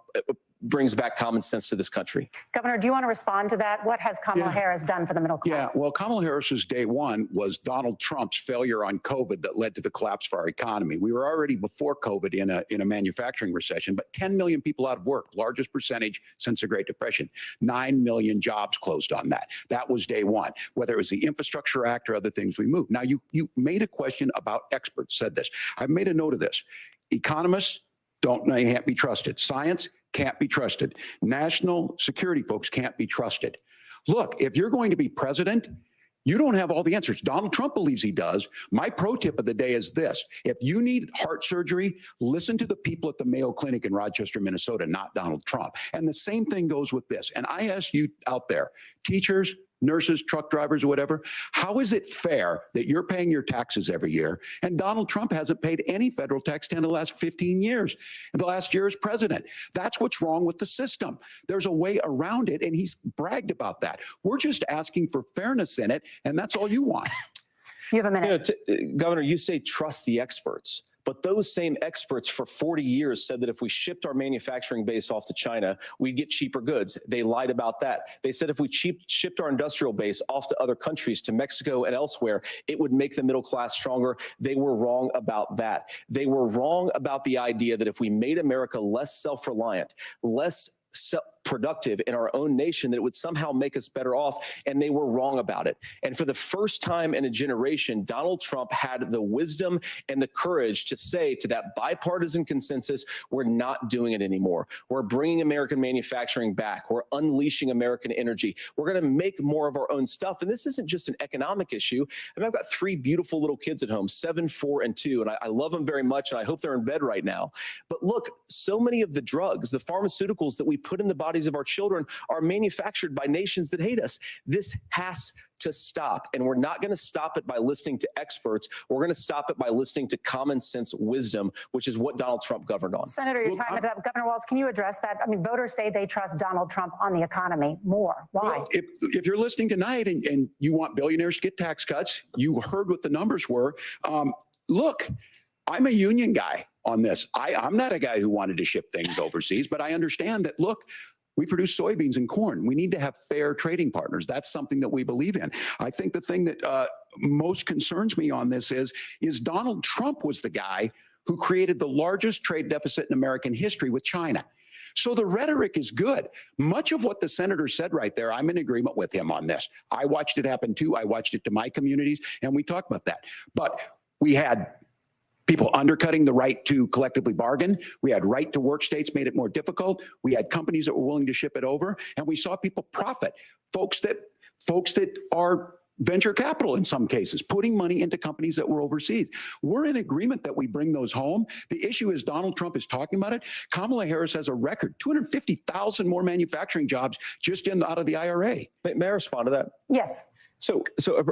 brings back common sense to this country. Governor, do you want to respond to that? What has Kamala Harris done for the middle class? Yeah, well, Kamala Harris's day one was Donald Trump's failure on COVID that led to the collapse of our economy. We were already before COVID in a manufacturing recession, but 10 million people out of work, largest percentage since the Great Depression. 9 million jobs closed on that. That was day one, whether it was the Infrastructure Act or other things we moved. Now, you made a question about experts, said this. I've made a note of this. Economists can't be trusted. Science can't be trusted. National security folks can't be trusted. Look, if you're going to be president, you don't have all the answers. Donald Trump believes he does. My pro tip of the day is this. If you need heart surgery, listen to the people at the Mayo Clinic in Rochester, Minnesota, not Donald Trump. And the same thing goes with this. And I ask you out there, teachers, nurses, truck drivers, or whatever, how is it fair that you're paying your taxes every year and Donald Trump hasn't paid any federal tax in the last 15 years, and the last year as president? That's what's wrong with the system. There's a way around it, and he's bragged about that. We're just asking for fairness in it, and that's all you want. You have a minute. Governor, you say trust the experts. But those same experts for 40 years said that if we shipped our manufacturing base off to China, we'd get cheaper goods. They lied about that. They said if we shipped our industrial base off to other countries, to Mexico and elsewhere, it would make the middle class stronger. They were wrong about that. They were wrong about the idea that if we made America less self-reliant, less productive in our own nation, that it would somehow make us better off, and they were wrong about it. And for the first time in a generation, Donald Trump had the wisdom and the courage to say to that bipartisan consensus, we're not doing it anymore. We're bringing American manufacturing back. We're unleashing American energy. We're going to make more of our own stuff. And this isn't just an economic issue. I mean, I've got 3 beautiful little kids at home, 7, 4, and 2, and I love them very much, and I hope they're in bed right now. But look, so many of the drugs, the pharmaceuticals that we put in the body bodies of our children are manufactured by nations that hate us. This has to stop. And we're not going to stop it by listening to experts. We're going to stop it by listening to common sense wisdom, which is what Donald Trump governed on. Senator, your time is up. Governor Walz, can you address that? I mean, voters say they trust Donald Trump on the economy more. Why? Well, if you're listening tonight and you want billionaires to get tax cuts, you heard what the numbers were. Look, I'm a union guy on this. I'm not a guy who wanted to ship things overseas, but I understand that, look, we produce soybeans and corn. We need to have fair trading partners. That's something that we believe in. I think the thing that most concerns me on this is Donald Trump was the guy who created the largest trade deficit in American history with China. So the rhetoric is good. Much of what the senator said right there, I'm in agreement with him on this. I watched it happen too. I watched it to my communities, and we talked about that. But we had people undercutting the right to collectively bargain. We had right to work states made it more difficult. We had companies that were willing to ship it over, and we saw people profit. Folks that are venture capital in some cases, putting money into companies that were overseas. We're in agreement that we bring those home. The issue is Donald Trump is talking about it. Kamala Harris has a record, 250,000 more manufacturing jobs just out of the IRA. May I respond to that? Yes. So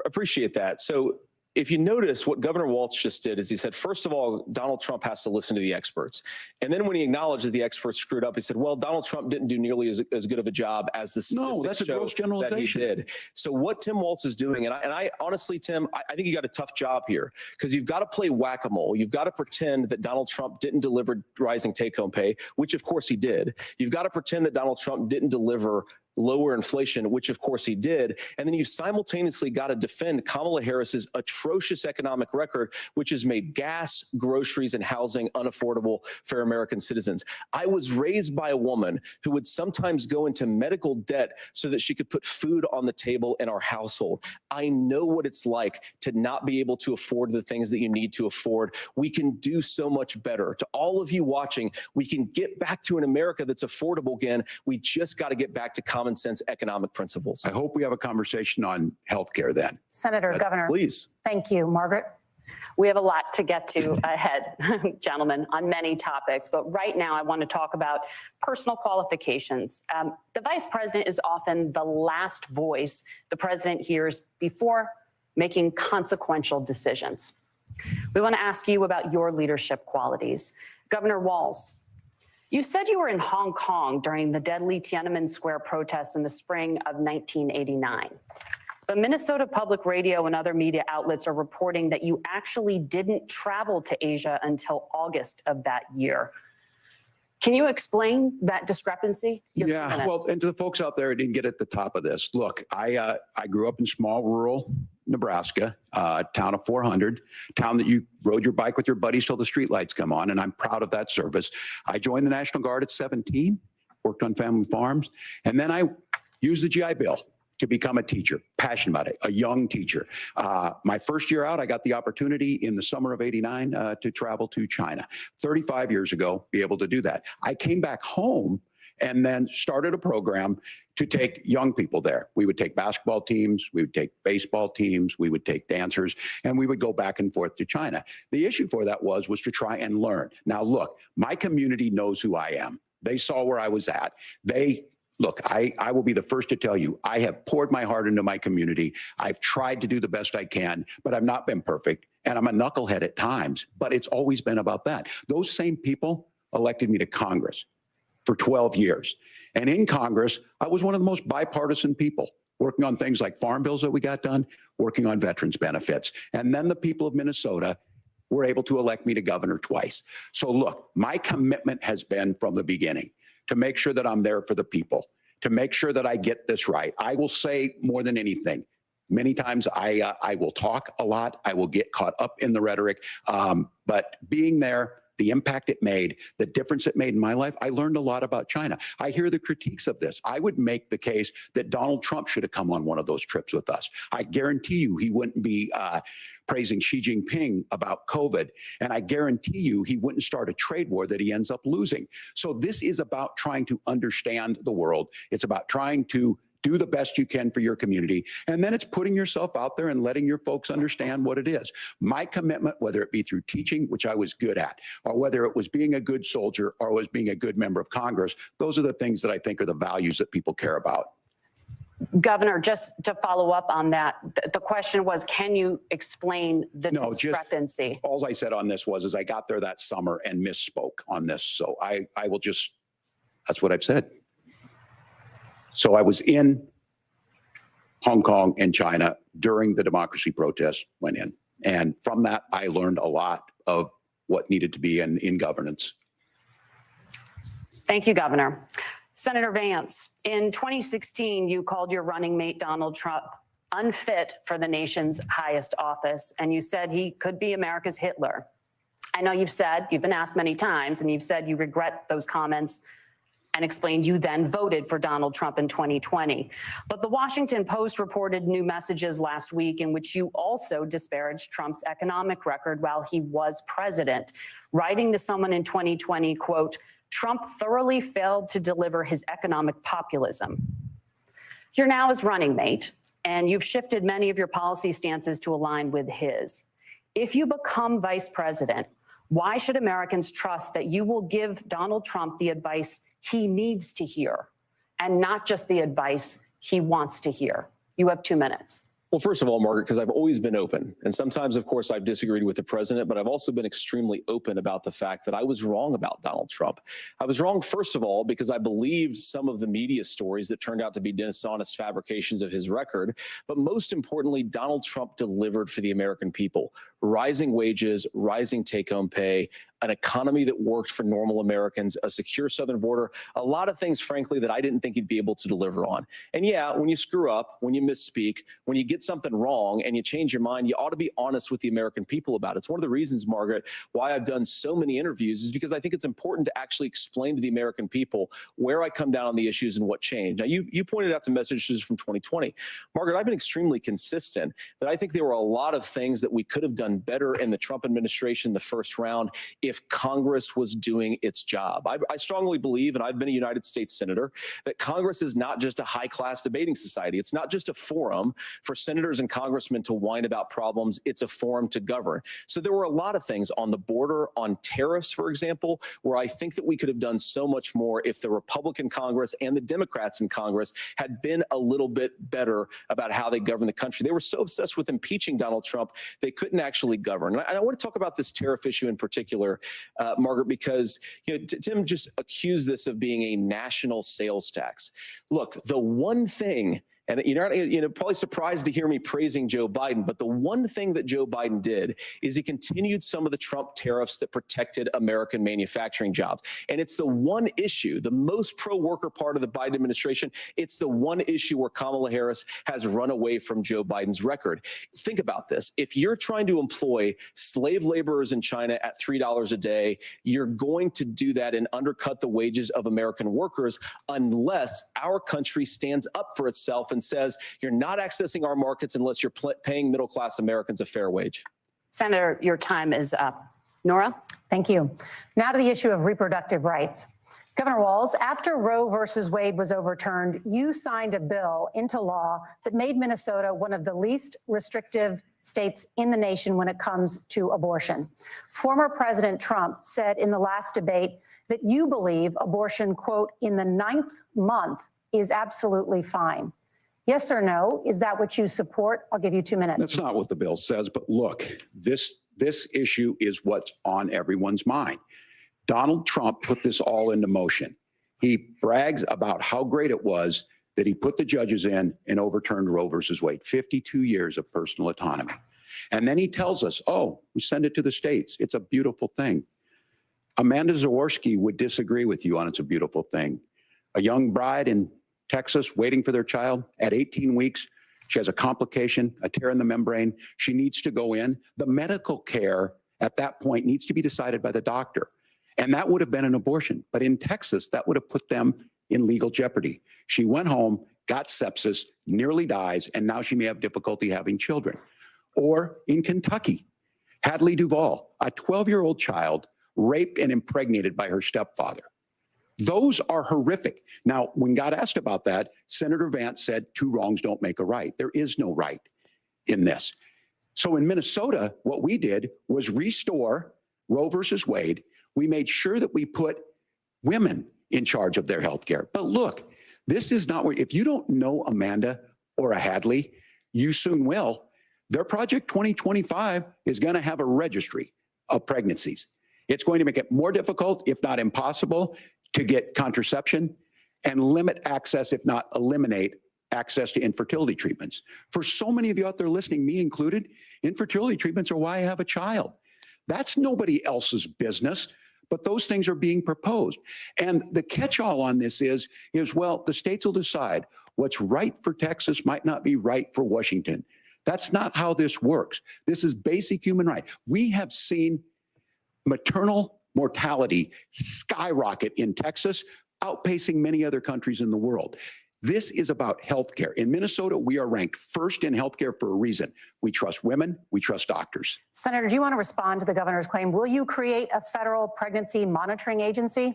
appreciate that. So if you notice, what Governor Walz just did is he said, first of all, Donald Trump has to listen to the experts. And then when he acknowledged that the experts screwed up, he said, well, Donald Trump didn't do nearly as good of a job as the statistics No, that's a gross generalization. that he did. So what Tim Walz is doing, and I honestly, Tim, I think you got a tough job here, because you've got to play whack-a-mole. You've got to pretend that Donald Trump didn't deliver rising take-home pay, which of course he did. You've got to pretend that Donald Trump didn't deliver lower inflation, which of course he did. And then you've simultaneously got to defend Kamala Harris's atrocious economic record, which has made gas, groceries, and housing unaffordable for American citizens. I was raised by a woman who would sometimes go into medical debt so that she could put food on the table in our household. I know what it's like to not be able to afford the things that you need to afford. We can do so much better. To all of you watching, we can get back to an America that's affordable again. We just got to get back to common sense economic principles. I hope we have a conversation on healthcare then. Senator, Governor. Please. Thank you. Margaret? We have a lot to get to ahead, gentlemen, on many topics. But right now, I want to talk about personal qualifications. The vice president is often the last voice the president hears before making consequential decisions. We want to ask you about your leadership qualities. Governor Walz, you said you were in Hong Kong during the deadly Tiananmen Square protests in the spring of 1989. But Minnesota Public Radio and other media outlets are reporting that you actually didn't travel to Asia until August of that year. Can you explain that discrepancy? Yeah, well, and to the folks out there who didn't get at the top of this, look, I grew up in small rural Nebraska, town of 400, town that you rode your bike with your buddies till the streetlights come on, and I'm proud of that service. I joined the National Guard at 17, worked on family farms, and then I used the GI Bill to become a teacher, passionate about it, a young teacher. My first year out, I got the opportunity in the summer of '89 to travel to China. 35 years ago, be able to do that. I came back home and then started a program to take young people there. We would take basketball teams, we would take baseball teams, we would take dancers, and we would go back and forth to China. The issue for that was to try and learn. Now, look, my community knows who I am. They saw where I was at. Look, I will be the first to tell you, I have poured my heart into my community. I've tried to do the best I can, but I've not been perfect. And I'm a knucklehead at times, but it's always been about that. Those same people elected me to Congress for 12 years. And in Congress, I was one of the most bipartisan people, working on things like farm bills that we got done, working on veterans benefits. And then the people of Minnesota were able to elect me to governor twice. So look, my commitment has been from the beginning to make sure that I'm there for the people, to make sure that I get this right. I will say more than anything, many times I will talk a lot, I will get caught up in the rhetoric, but being there, the impact it made, the difference it made in my life, I learned a lot about China. I hear the critiques of this. I would make the case that Donald Trump should have come on one of those trips with us. I guarantee you he wouldn't be praising Xi Jinping about COVID. And I guarantee you he wouldn't start a trade war that he ends up losing. So this is about trying to understand the world. It's about trying to do the best you can for your community. And then it's putting yourself out there and letting your folks understand what it is. My commitment, whether it be through teaching, which I was good at, or whether it was being a good soldier or was being a good member of Congress, those are the things that I think are the values that people care about. Governor, just to follow up on that, the question was, can you explain the discrepancy? All I said on this is I got there that summer and misspoke on this. So I will just, that's what I've said. So I was in Hong Kong and China during the democracy protests went in. And from that, I learned a lot of what needed to be in governance. Thank you, Governor. Senator Vance, in 2016, you called your running mate, Donald Trump, unfit for the nation's highest office, and you said he could be America's Hitler. I know you've been asked many times, and you've said you regret those comments and explained you then voted for Donald Trump in 2020. But the Washington Post reported new messages last week in which you also disparaged Trump's economic record while he was president, writing to someone in 2020, quote, Trump thoroughly failed to deliver his economic populism. You're now his running mate, and you've shifted many of your policy stances to align with his. If you become vice president, why should Americans trust that you will give Donald Trump the advice he needs to hear and not just the advice he wants to hear? You have 2 minutes. Well, first of all, Margaret, because I've always been open. And sometimes, of course, I've disagreed with the president, but I've also been extremely open about the fact that I was wrong about Donald Trump. I was wrong, first of all, because I believed some of the media stories that turned out to be dishonest fabrications of his record. But most importantly, Donald Trump delivered for the American people. Rising wages, rising take-home pay, an economy that worked for normal Americans, a secure southern border, a lot of things, frankly, that I didn't think he'd be able to deliver on. And yeah, when you screw up, when you misspeak, when you get something wrong and you change your mind, you ought to be honest with the American people about it. It's one of the reasons, Margaret, why I've done so many interviews is because I think it's important to actually explain to the American people where I come down on the issues and what changed. Now, you pointed out the messages from 2020. Margaret, I've been extremely consistent that I think there were a lot of things that we could have done better in the Trump administration the first round if Congress was doing its job. I strongly believe, and I've been a United States Senator, that Congress is not just a high-class debating society. It's not just a forum for senators and congressmen to whine about problems. It's a forum to govern. So there were a lot of things on the border, on tariffs, for example, where I think that we could have done so much more if the Republican Congress and the Democrats in Congress had been a little bit better about how they govern the country. They were so obsessed with impeaching Donald Trump, they couldn't actually govern. And I want to talk about this tariff issue in particular, Margaret, because Tim just accused this of being a national sales tax. Look, the one thing, and you're probably surprised to hear me praising Joe Biden, but the one thing that Joe Biden did is he continued some of the Trump tariffs that protected American manufacturing jobs. And it's the one issue, the most pro-worker part of the Biden administration, it's the one issue where Kamala Harris has run away from Joe Biden's record. Think about this. If you're trying to employ slave laborers in China at $3 a day, you're going to do that and undercut the wages of American workers unless our country stands up for itself and says you're not accessing our markets unless you're paying middle-class Americans a fair wage. Senator, your time is up. Nora? Thank you. Now to the issue of reproductive rights. Governor Walz, after Roe versus Wade was overturned, you signed a bill into law that made Minnesota one of the least restrictive states in the nation when it comes to abortion. Former President Trump said in the last debate that you believe abortion, quote, in the 9th month is absolutely fine. Yes or no? Is that what you support? I'll give you 2 minutes. That's not what the bill says, but look, this issue is what's on everyone's mind. Donald Trump put this all into motion. He brags about how great it was that he put the judges in and overturned Roe versus Wade, 52 years of personal autonomy. And then he tells us, oh, we send it to the states. It's a beautiful thing. Amanda Zaworski would disagree with you on it's a beautiful thing. A young bride in Texas waiting for their child at 18 weeks. She has a complication, a tear in the membrane. She needs to go in. The medical care at that point needs to be decided by the doctor. And that would have been an abortion. But in Texas, that would have put them in legal jeopardy. She went home, got sepsis, nearly dies, and now she may have difficulty having children. Or in Kentucky, Hadley Duvall, a 12-year-old child raped and impregnated by her stepfather. Those are horrific. Now, when God asked about that, Senator Vance said 2 wrongs don't make a right. There is no right in this. So in Minnesota, what we did was restore Roe versus Wade. We made sure that we put women in charge of their health care. But look, this is not where, if you don't know Amanda or a Hadley, you soon will. Their Project 2025 is going to have a registry of pregnancies. It's going to make it more difficult, if not impossible, to get contraception and limit access, if not eliminate access to infertility treatments. For so many of you out there listening, me included, infertility treatments are why I have a child. That's nobody else's business, but those things are being proposed. And the catch-all on this is, well, the states will decide what's right for Texas might not be right for Washington. That's not how this works. This is basic human right. We have seen maternal mortality skyrocket in Texas, outpacing many other countries in the world. This is about healthcare. In Minnesota, we are ranked first in healthcare for a reason. We trust women, we trust doctors. Senator, do you want to respond to the governor's claim? Will you create a federal pregnancy monitoring agency?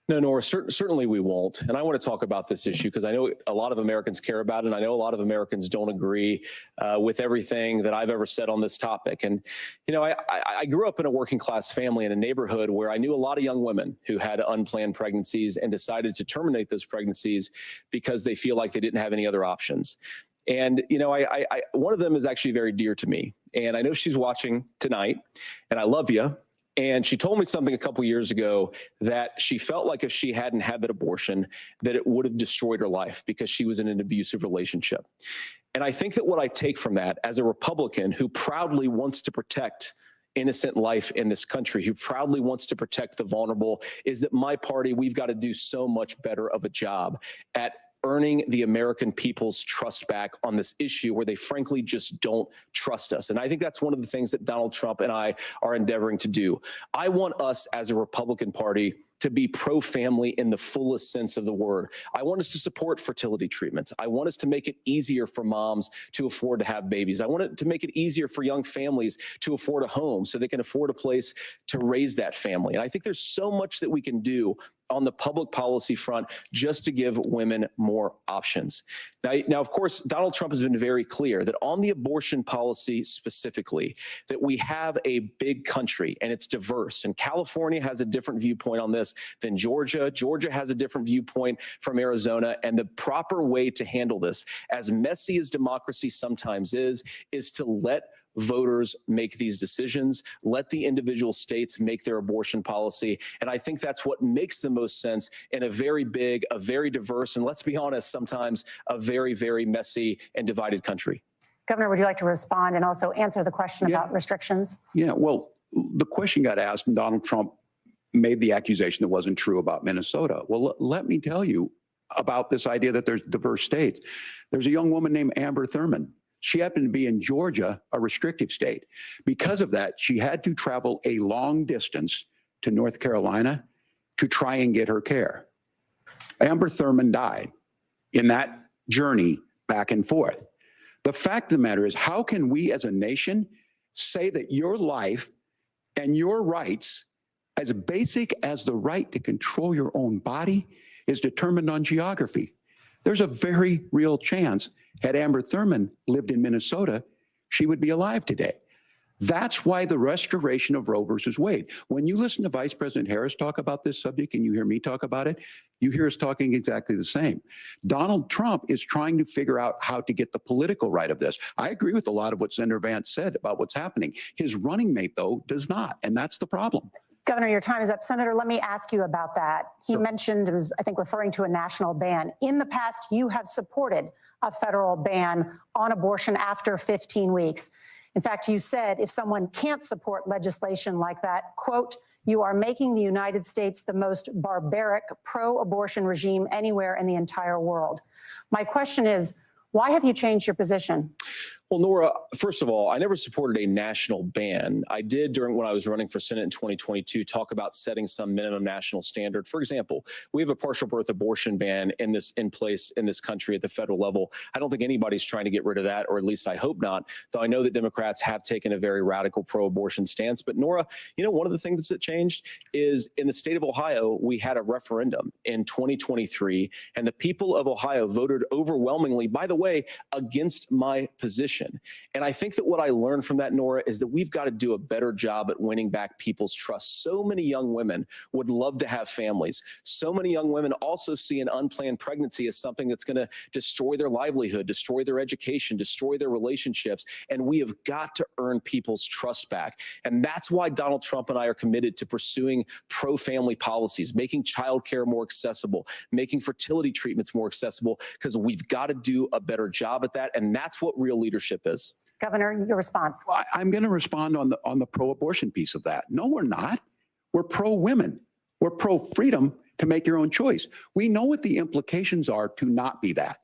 No, Nora, certainly we won't. And I want to talk about this issue because I know a lot of Americans care about it, and I know a lot of Americans don't agree with everything that I've ever said on this topic. And, you know, I grew up in a working class family in a neighborhood where I knew a lot of young women who had unplanned pregnancies and decided to terminate those pregnancies because they feel like they didn't have any other options. And, you know, one of them is actually very dear to me. And I know she's watching tonight, and I love you. And she told me something a couple years ago that she felt like if she hadn't had that abortion, that it would have destroyed her life because she was in an abusive relationship. And I think that what I take from that as a Republican who proudly wants to protect innocent life in this country, who proudly wants to protect the vulnerable, is that my party, we've got to do so much better of a job at earning the American people's trust back on this issue where they frankly just don't trust us. And I think that's one of the things that Donald Trump and I are endeavoring to do. I want us as a Republican Party to be pro-family in the fullest sense of the word. I want us to support fertility treatments. I want us to make it easier for moms to afford to have babies. I want it to make it easier for young families to afford a home so they can afford a place to raise that family. And I think there's so much that we can do on the public policy front just to give women more options. Now, of course, Donald Trump has been very clear that on the abortion policy specifically, that we have a big country and it's diverse. And California has a different viewpoint on this than Georgia. Georgia has a different viewpoint from Arizona. And the proper way to handle this, as messy as democracy sometimes is to let voters make these decisions, let the individual states make their abortion policy. And I think that's what makes the most sense in a very big, a very diverse, and let's be honest, sometimes a very, very messy and divided country. Governor, would you like to respond and also answer the question about restrictions? Yeah, well, the question got asked and Donald Trump made the accusation that wasn't true about Minnesota. Well, let me tell you about this idea that there's diverse states. There's a young woman named Amber Thurman. She happened to be in Georgia, a restrictive state. Because of that, she had to travel a long distance to North Carolina to try and get her care. Amber Thurman died in that journey back and forth. The fact of the matter is, how can we as a nation say that your life and your rights, as basic as the right to control your own body, is determined on geography? There's a very real chance, had Amber Thurman lived in Minnesota, she would be alive today. That's why the restoration of Roe versus Wade. When you listen to Vice President Harris talk about this subject and you hear me talk about it, you hear us talking exactly the same. Donald Trump is trying to figure out how to get the political right of this. I agree with a lot of what Senator Vance said about what's happening. His running mate, though, does not, and that's the problem. Governor, your time is up. Senator, let me ask you about that. He mentioned, it was, I think, referring to a national ban. In the past, you have supported a federal ban on abortion after 15 weeks. In fact, you said if someone can't support legislation like that, quote, you are making the United States the most barbaric pro-abortion regime anywhere in the entire world. My question is, why have you changed your position? Well, Nora, first of all, I never supported a national ban. I did when I was running for Senate in 2022, talk about setting some minimum national standard. For example, we have a partial birth abortion ban in place in this country at the federal level. I don't think anybody's trying to get rid of that, or at least I hope not, though I know that Democrats have taken a very radical pro-abortion stance. But Nora, one of the things that changed is in the state of Ohio, we had a referendum in 2023, and the people of Ohio voted overwhelmingly, by the way, against my position. And I think that what I learned from that, Nora, is that we've got to do a better job at winning back people's trust. So many young women would love to have families. So many young women also see an unplanned pregnancy as something that's going to destroy their livelihood, destroy their education, destroy their relationships. And we have got to earn people's trust back. And that's why Donald Trump and I are committed to pursuing pro-family policies, making childcare more accessible, making fertility treatments more accessible, because we've got to do a better job at that. And that's what real leadership is. Governor, your response. Well, I'm going to respond on the pro-abortion piece of that. No, we're not. We're pro-women. We're pro-freedom to make your own choice. We know what the implications are to not be that.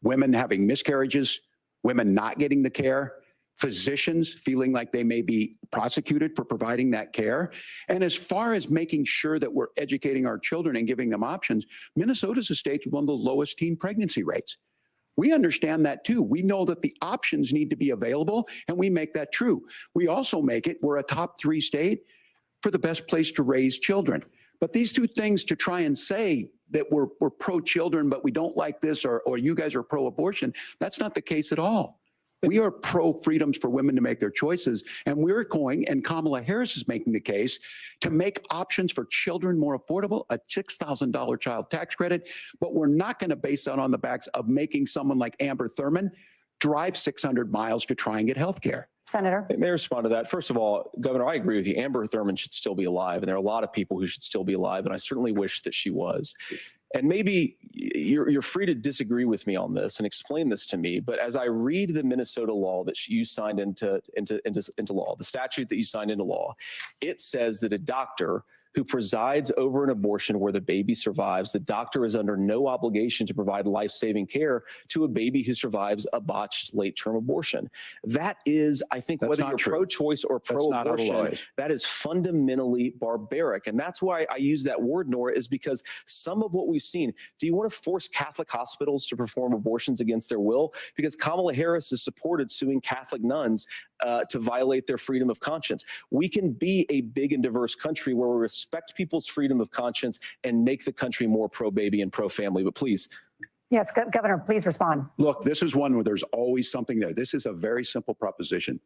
Women having miscarriages, women not getting the care, physicians feeling like they may be prosecuted for providing that care. And as far as making sure that we're educating our children and giving them options, Minnesota's a state with one of the lowest teen pregnancy rates. We understand that too. We know that the options need to be available, and we make that true. We also make it, we're a top 3 state for the best place to raise children. But these two things, to try and say that we're pro-children, but we don't like this, or you guys are pro-abortion, that's not the case at all. We are pro-freedoms for women to make their choices, and we're going, and Kamala Harris is making the case, to make options for children more affordable, a $6,000 child tax credit, but we're not going to base that on the backs of making someone like Amber Thurman drive 600 miles to try and get health care. Senator. May I respond to that? First of all, Governor, I agree with you. Amber Thurman should still be alive, and there are a lot of people who should still be alive, and I certainly wish that she was. And maybe you're free to disagree with me on this and explain this to me, but as I read the Minnesota law that you signed into law, the statute that you signed into law, it says that a doctor who presides over an abortion where the baby survives, the doctor is under no obligation to provide life-saving care to a baby who survives a botched late-term abortion. That is, I think, whether you're pro-choice or pro-abortion, that is fundamentally barbaric. And that's why I use that word, Nora, is because some of what we've seen, do you want to force Catholic hospitals to perform abortions against their will? Because Kamala Harris has supported suing Catholic nuns to violate their freedom of conscience. We can be a big and diverse country where we respect people's freedom of conscience and make the country more pro-baby and pro-family. But please. Yes, Governor, please respond. Look, this is one where there's always something there. This is a very simple proposition.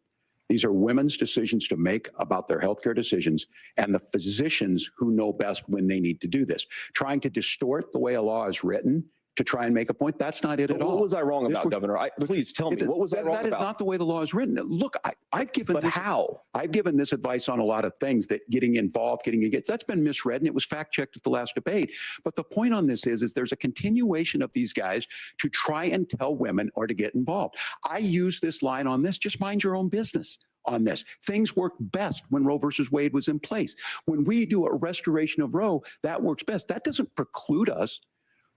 These are women's decisions to make about their healthcare decisions, and the physicians who know best when they need to do this. Trying to distort the way a law is written to try and make a point, that's not it at all. What was I wrong about, Governor? Please tell me, what was I wrong about? That is not the way the law is written. Look, I've given But how? I've given this advice on a lot of things, that getting involved, getting engaged, that's been misread, and it was fact-checked at the last debate. But the point on this is there's a continuation of these guys to try and tell women or to get involved. I use this line on this, just mind your own business on this. Things work best when Roe versus Wade was in place. When we do a restoration of Roe, that works best. That doesn't preclude us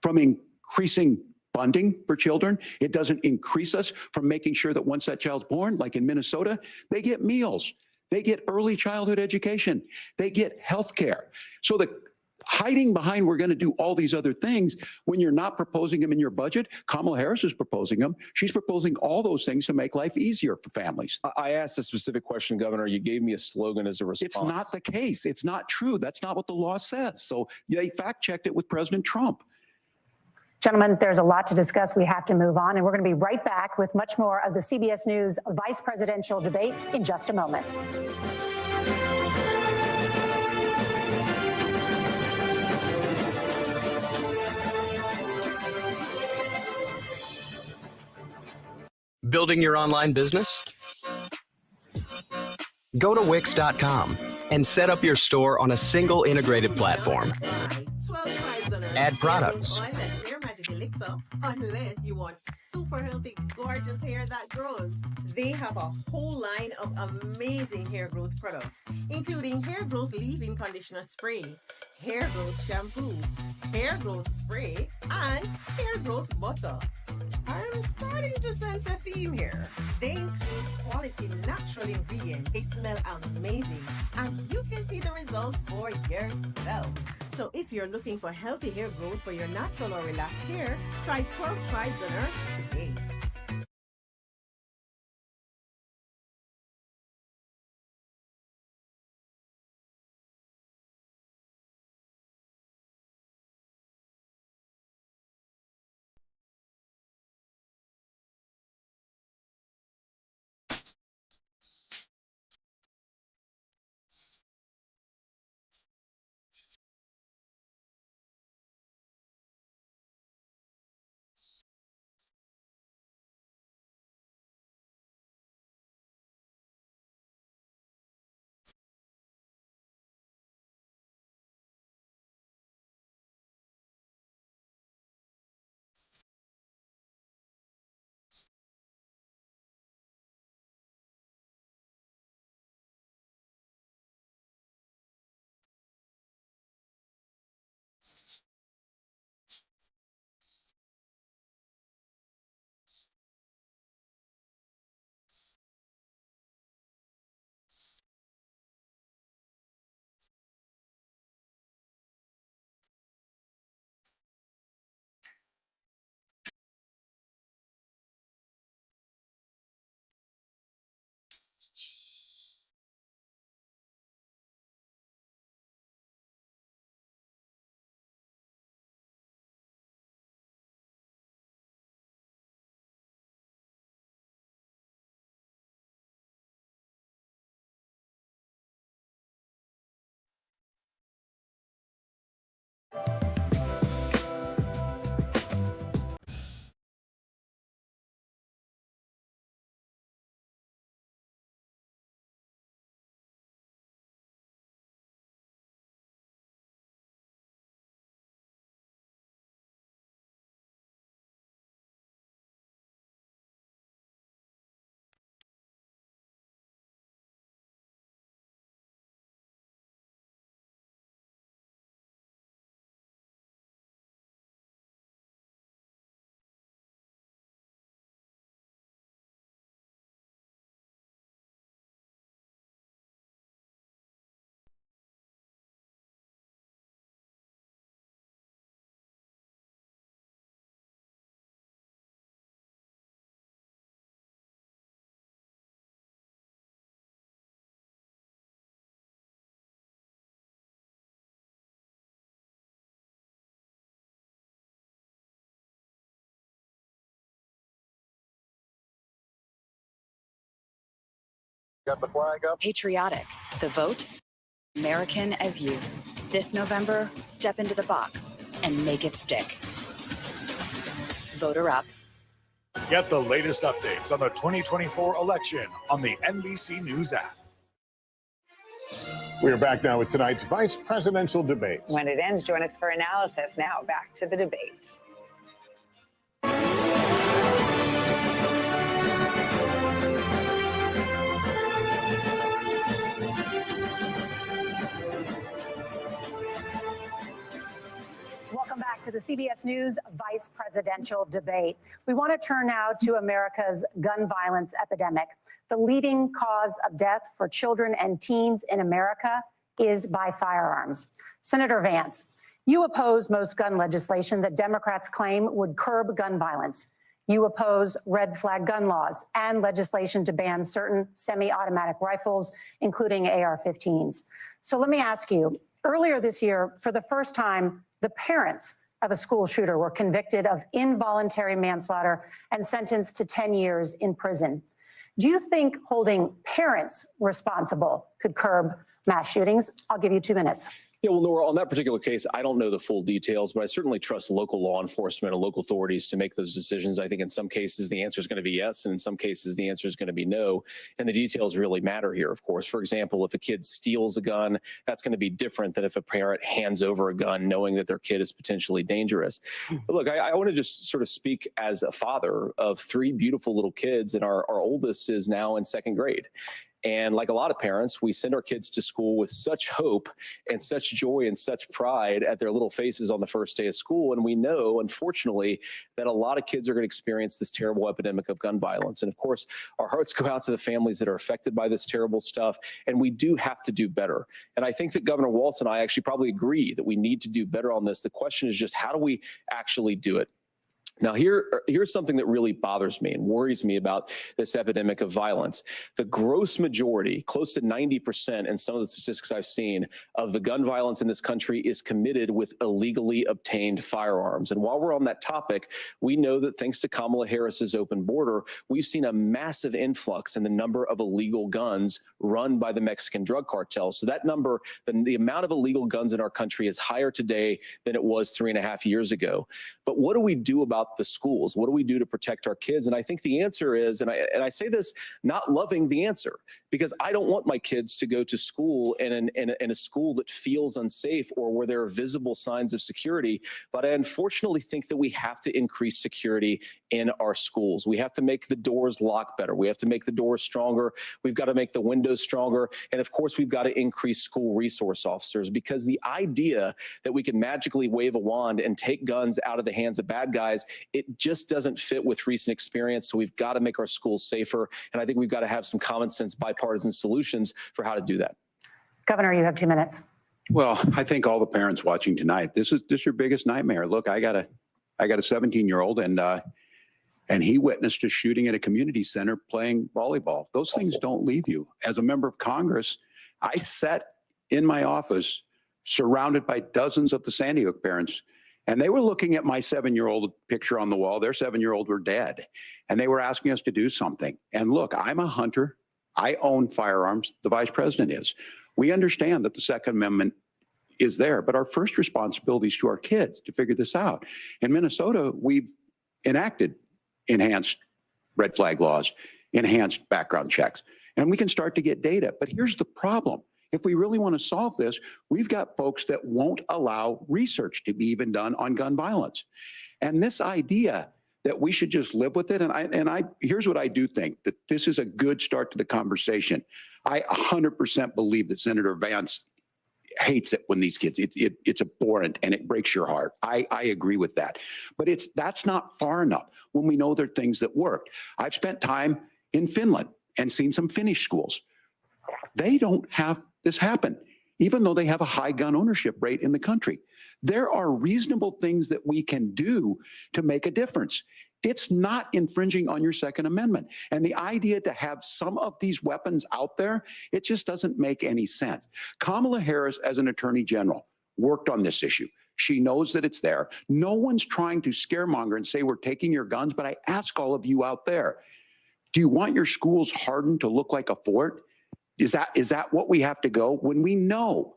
from increasing funding for children. It doesn't increase us from making sure that once that child's born, like in Minnesota, they get meals, they get early childhood education, they get health care. So the hiding behind we're going to do all these other things when you're not proposing them in your budget. Kamala Harris is proposing them. She's proposing all those things to make life easier for families. I asked a specific question, Governor. You gave me a slogan as a response. It's not the case. It's not true. That's not what the law says. So they fact-checked it with President Trump. Gentlemen, there's a lot to discuss. We have to move on, and we're going to be right back with much more of the CBS News vice presidential debate in just a moment. Building your online business? Go to Wix.com and set up your store on a single integrated platform. Add products. Unless you want super healthy, gorgeous hair that grows. They have a whole line of amazing hair growth products, including hair growth leave-in conditioner spray, hair growth shampoo, hair growth spray, and hair growth butter. I'm starting to sense a theme here. They include quality natural ingredients. They smell amazing, and you can see the results for yourself. So if you're looking for healthy hair growth for your natural or relaxed hair, try 12 Tribes on Earth today. Got the flag up. Patriotic. The vote, American as you. This November, step into the box and make it stick. Voter up. Get the latest updates on the 2024 election on the NBC News app. We are back now with tonight's vice presidential debate. When it ends, join us for analysis. Now back to the debate. Welcome back to the CBS News vice presidential debate. We want to turn now to America's gun violence epidemic. The leading cause of death for children and teens in America is by firearms. Senator Vance, you oppose most gun legislation that Democrats claim would curb gun violence. You oppose red flag gun laws and legislation to ban certain semi-automatic rifles, including AR-15s. So let me ask you, earlier this year, for the first time, the parents of a school shooter were convicted of involuntary manslaughter and sentenced to 10 years in prison. Do you think holding parents responsible could curb mass shootings? I'll give you 2 minutes. Yeah, well, Nora, on that particular case, I don't know the full details, but I certainly trust local law enforcement and local authorities to make those decisions. I think in some cases the answer is going to be yes, and in some cases the answer is going to be no. And the details really matter here, of course. For example, if a kid steals a gun, that's going to be different than if a parent hands over a gun knowing that their kid is potentially dangerous. But look, I want to just sort of speak as a father of 3 beautiful little kids, and our oldest is now in 2nd grade. And like a lot of parents, we send our kids to school with such hope and such joy and such pride at their little faces on the first day of school. And we know, unfortunately, that a lot of kids are going to experience this terrible epidemic of gun violence. And of course, our hearts go out to the families that are affected by this terrible stuff. And we do have to do better. And I think that Governor Walz and I actually probably agree that we need to do better on this. The question is just, how do we actually do it? Now, here's something that really bothers me and worries me about this epidemic of violence. The gross majority, close to 90% in some of the statistics I've seen, of the gun violence in this country is committed with illegally obtained firearms. And while we're on that topic, we know that thanks to Kamala Harris's open border, we've seen a massive influx in the number of illegal guns run by the Mexican drug cartels. So that number, the amount of illegal guns in our country is higher today than it was 3.5 years ago. But what do we do about the schools? What do we do to protect our kids? And I think the answer is, and I say this not loving the answer, because I don't want my kids to go to school in a school that feels unsafe or where there are visible signs of security. But I unfortunately think that we have to increase security in our schools. We have to make the doors lock better. We have to make the doors stronger. We've got to make the windows stronger. And of course, we've got to increase school resource officers, because the idea that we can magically wave a wand and take guns out of the hands of bad guys, it just doesn't fit with recent experience. So we've got to make our schools safer. And I think we've got to have some common sense bipartisan solutions for how to do that. Governor, you have 2 minutes. Well, I think all the parents watching tonight, this is your biggest nightmare. Look, I got a 17-year-old, and he witnessed a shooting at a community center playing volleyball. Those things don't leave you. As a member of Congress, I sat in my office surrounded by dozens of the Sandy Hook parents, and they were looking at my 7-year-old picture on the wall. Their 7-year-old were dead, and they were asking us to do something. And look, I'm a hunter. I own firearms. The vice president is. We understand that the Second Amendment is there, but our first responsibility is to our kids to figure this out. In Minnesota, we've enacted enhanced red flag laws, enhanced background checks, and we can start to get data. But here's the problem. If we really want to solve this, we've got folks that won't allow research to be even done on gun violence. And this idea that we should just live with it, and here's what I do think, that this is a good start to the conversation. I 100% believe that Senator Vance hates it when these kids, it's abhorrent and it breaks your heart. I agree with that. But that's not far enough when we know there are things that work. I've spent time in Finland and seen some Finnish schools. They don't have this happen, even though they have a high gun ownership rate in the country. There are reasonable things that we can do to make a difference. It's not infringing on your Second Amendment. And the idea to have some of these weapons out there, it just doesn't make any sense. Kamala Harris, as an attorney general, worked on this issue. She knows that it's there. No one's trying to scaremonger and say we're taking your guns, but I ask all of you out there, do you want your schools hardened to look like a fort? Is that what we have to go when we know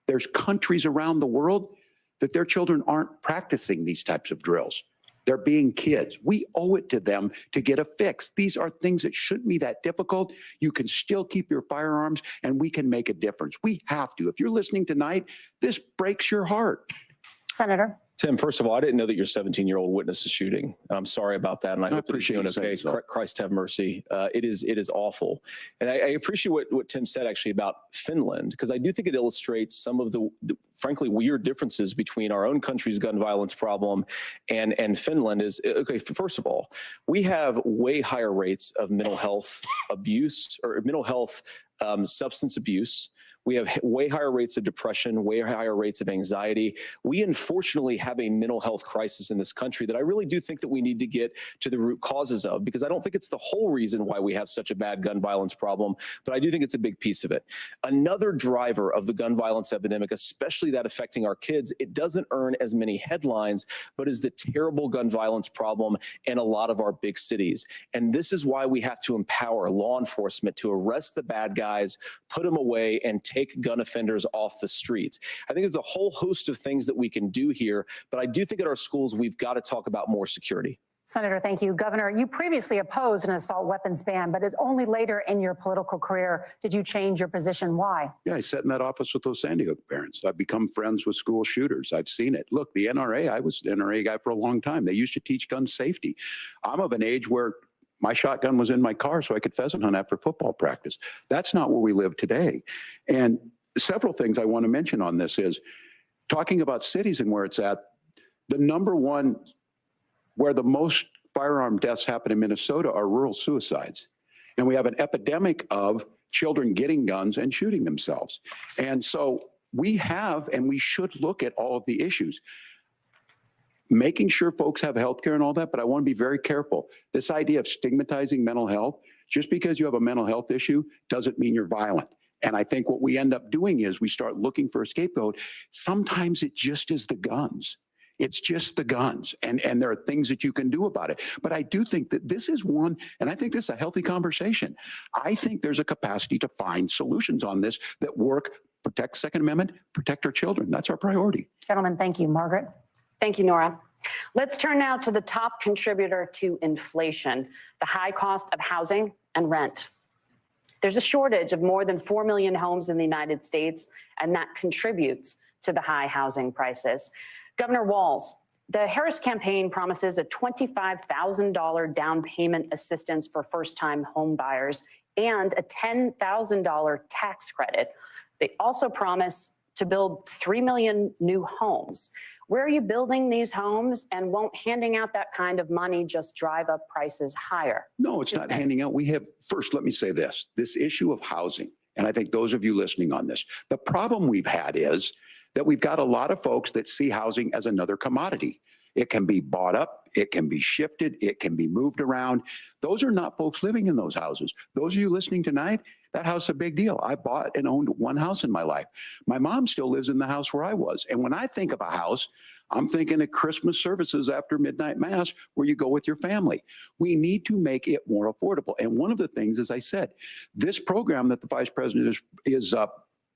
there's countries around the world that their children aren't practicing these types of drills? They're being kids. We owe it to them to get a fix. These are things that shouldn't be that difficult. You can still keep your firearms and we can make a difference. We have to. If you're listening tonight, this breaks your heart. Senator. Tim, first of all, I didn't know that your 17-year-old witnessed a shooting. I'm sorry about that, and I hope that he's doing okay. Christ have mercy. It is awful. And I appreciate what Tim said actually about Finland, because I do think it illustrates some of the frankly weird differences between our own country's gun violence problem and Finland. Is okay, first of all, we have way higher rates of mental health abuse or mental health substance abuse. We have way higher rates of depression, way higher rates of anxiety. We unfortunately have a mental health crisis in this country that I really do think that we need to get to the root causes of, because I don't think it's the whole reason why we have such a bad gun violence problem, but I do think it's a big piece of it. Another driver of the gun violence epidemic, especially that affecting our kids, it doesn't earn as many headlines, but is the terrible gun violence problem in a lot of our big cities. And this is why we have to empower law enforcement to arrest the bad guys, put them away, and take gun offenders off the streets. I think there's a whole host of things that we can do here, but I do think at our schools, we've got to talk about more security. Senator, thank you. Governor, you previously opposed an assault weapons ban, but only later in your political career did you change your position. Why? Yeah, I sat in that office with those Sandy Hook parents. I've become friends with school shooters. I've seen it. Look, the NRA, I was the NRA guy for a long time. They used to teach gun safety. I'm of an age where my shotgun was in my car so I could pheasant hunt after football practice. That's not where we live today. And several things I want to mention on this is talking about cities and where it's at. The number one where the most firearm deaths happen in Minnesota are rural suicides. And we have an epidemic of children getting guns and shooting themselves. And so we have, and we should look at all of the issues, making sure folks have health care and all that, but I want to be very careful. This idea of stigmatizing mental health, just because you have a mental health issue doesn't mean you're violent. And I think what we end up doing is we start looking for a scapegoat. Sometimes it just is the guns. It's just the guns, and there are things that you can do about it. But I do think that this is one, and I think this is a healthy conversation. I think there's a capacity to find solutions on this that work, protect Second Amendment, protect our children. That's our priority. Gentlemen, thank you. Margaret? Thank you, Nora. Let's turn now to the top contributor to inflation, the high cost of housing and rent. There's a shortage of more than 4 million homes in the United States, and that contributes to the high housing prices. Governor Walz, the Harris campaign promises a $25,000 down payment assistance for first-time home buyers and a $10,000 tax credit. They also promise to build 3 million new homes. Where are you building these homes, and won't handing out that kind of money just drive up prices higher? No, it's not handing out. We have, first, let me say this issue of housing, and I think those of you listening on this, the problem we've had is that we've got a lot of folks that see housing as another commodity. It can be bought up, it can be shifted, it can be moved around. Those are not folks living in those houses. Those of you listening tonight, that house is a big deal. I bought and owned one house in my life. My mom still lives in the house where I was. And when I think of a house, I'm thinking of Christmas services after midnight mass where you go with your family. We need to make it more affordable. And one of the things, as I said, this program that the Vice President is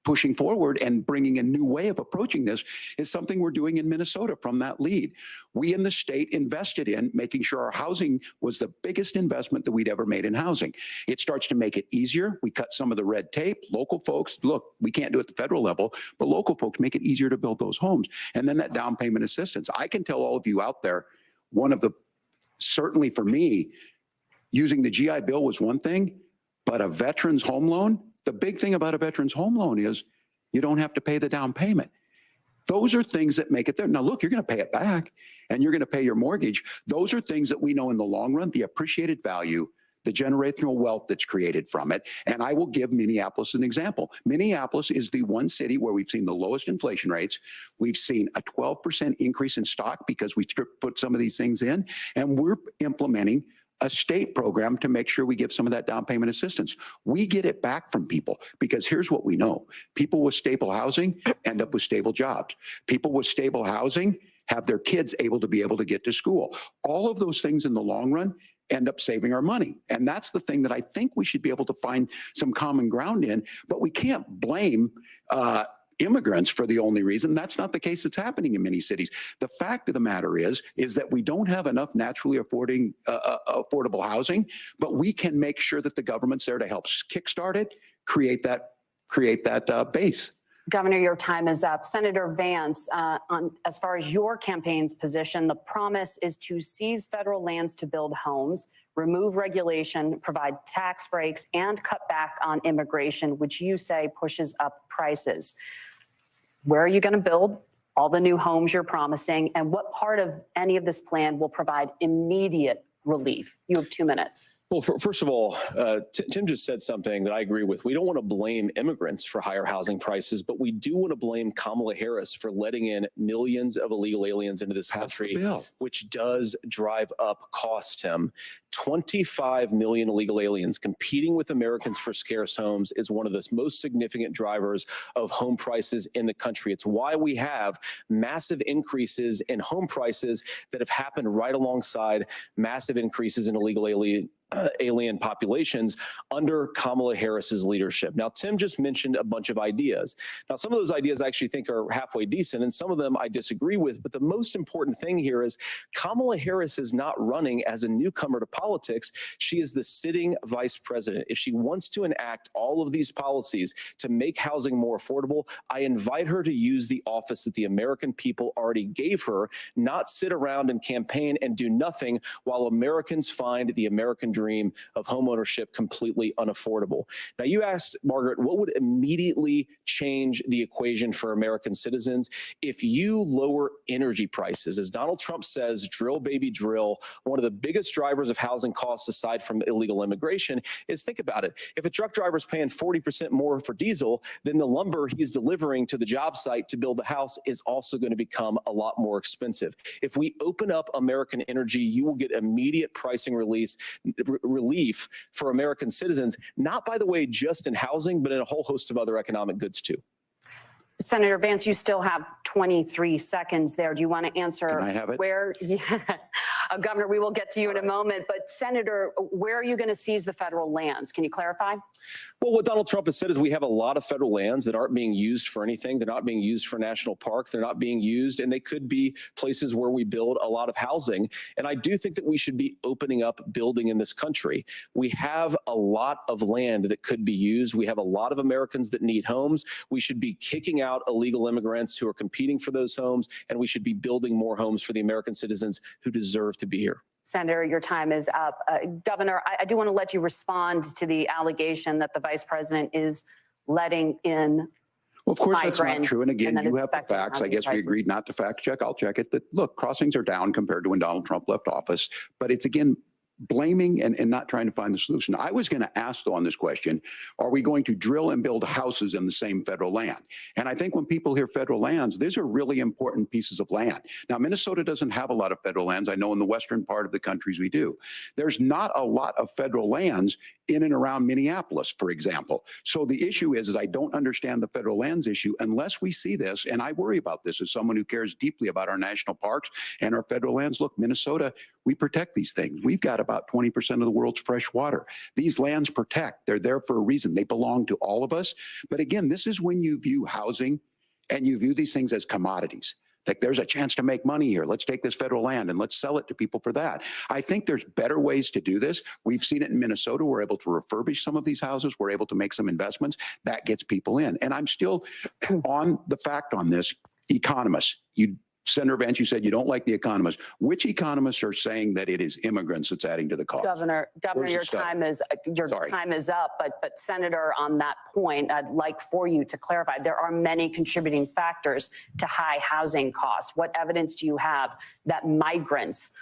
pushing forward and bringing a new way of approaching this is something we're doing in Minnesota from that lead. We in the state invested in making sure our housing was the biggest investment that we'd ever made in housing. It starts to make it easier. We cut some of the red tape. Local folks, look, we can't do it at the federal level, but local folks make it easier to build those homes. And then that down payment assistance. I can tell all of you out there, one of the, certainly for me, using the GI Bill was one thing, but a veteran's home loan, the big thing about a veteran's home loan is you don't have to pay the down payment. Those are things that make it there. Now, look, you're going to pay it back and you're going to pay your mortgage. Those are things that we know in the long run, the appreciated value, the generational wealth that's created from it. And I will give Minneapolis an example. Minneapolis is the one city where we've seen the lowest inflation rates. We've seen a 12% increase in stock because we put some of these things in, and we're implementing a state program to make sure we give some of that down payment assistance. We get it back from people because here's what we know. People with stable housing end up with stable jobs. People with stable housing have their kids able to get to school. All of those things in the long run end up saving our money. And that's the thing that I think we should be able to find some common ground in, but we can't blame immigrants for the only reason. That's not the case that's happening in many cities. The fact of the matter is that we don't have enough naturally affordable housing, but we can make sure that the government's there to help kickstart it, create that base. Governor, your time is up. Senator Vance, as far as your campaign's position, the promise is to seize federal lands to build homes, remove regulation, provide tax breaks, and cut back on immigration, which you say pushes up prices. Where are you going to build all the new homes you're promising, and what part of any of this plan will provide immediate relief? You have 2 minutes. Well, first of all, Tim just said something that I agree with. We don't want to blame immigrants for higher housing prices, but we do want to blame Kamala Harris for letting in millions of illegal aliens into this country, which does drive up costs, Tim. 25 million illegal aliens competing with Americans for scarce homes is one of the most significant drivers of home prices in the country. It's why we have massive increases in home prices that have happened right alongside massive increases in illegal alien populations under Kamala Harris's leadership. Now, Tim just mentioned a bunch of ideas. Now, some of those ideas I actually think are halfway decent, and some of them I disagree with. But the most important thing here is Kamala Harris is not running as a newcomer to politics. She is the sitting vice president. If she wants to enact all of these policies to make housing more affordable, I invite her to use the office that the American people already gave her, not sit around and campaign and do nothing while Americans find the American dream dream of homeownership completely unaffordable. Now, you asked, Margaret, what would immediately change the equation for American citizens if you lower energy prices? As Donald Trump says, drill, baby, drill. One of the biggest drivers of housing costs, aside from illegal immigration, is, think about it. If a truck driver is paying 40% more for diesel, then the lumber he's delivering to the job site to build the house is also going to become a lot more expensive. If we open up American energy, you will get immediate pricing relief for American citizens, not, by the way, just in housing, but in a whole host of other economic goods too. Senator Vance, you still have 23 seconds there. Do you want to answer? Can I have it? Where, yeah. Governor, we will get to you in a moment, but Senator, where are you going to seize the federal lands? Can you clarify? Well, what Donald Trump has said is we have a lot of federal lands that aren't being used for anything. They're not being used for national park. They're not being used, and they could be places where we build a lot of housing. And I do think that we should be opening up building in this country. We have a lot of land that could be used. We have a lot of Americans that need homes. We should be kicking out illegal immigrants who are competing for those homes, and we should be building more homes for the American citizens who deserve to be here. Senator, your time is up. Governor, I do want to let you respond to the allegation that the vice president is letting in. Well, of course, that's not true. And again, you have the affecting facts. I housing guess we prices. agreed not to fact check. I'll check it. That, look, crossings are down compared to when Donald Trump left office. But it's, again, blaming and not trying to find the solution. I was going to ask, though, on this question, are we going to drill and build houses in the same federal land? And I think when people hear federal lands, these are really important pieces of land. Now, Minnesota doesn't have a lot of federal lands. I know in the western part of the countries we do. There's not a lot of federal lands in and around Minneapolis, for example. So the issue is I don't understand the federal lands issue unless we see this, and I worry about this as someone who cares deeply about our national parks and our federal lands. Look, Minnesota, we protect these things. We've got about 20% of the world's fresh water. These lands protect. They're there for a reason. They belong to all of us. But again, this is when you view housing and you view these things as commodities. Like, there's a chance to make money here. Let's take this federal land and let's sell it to people for that. I think there's better ways to do this. We've seen it in Minnesota. We're able to refurbish some of these houses. We're able to make some investments. That gets people in. And I'm still on the fact on this. Economists, Senator Vance, you said you don't like the economists. Which economists are saying that it is immigrants that's adding to the cost? Governor, Where's your the study? time is up. But Senator, on that point, I'd like for you to clarify. There are many contributing factors to high housing costs. What evidence do you have that migrants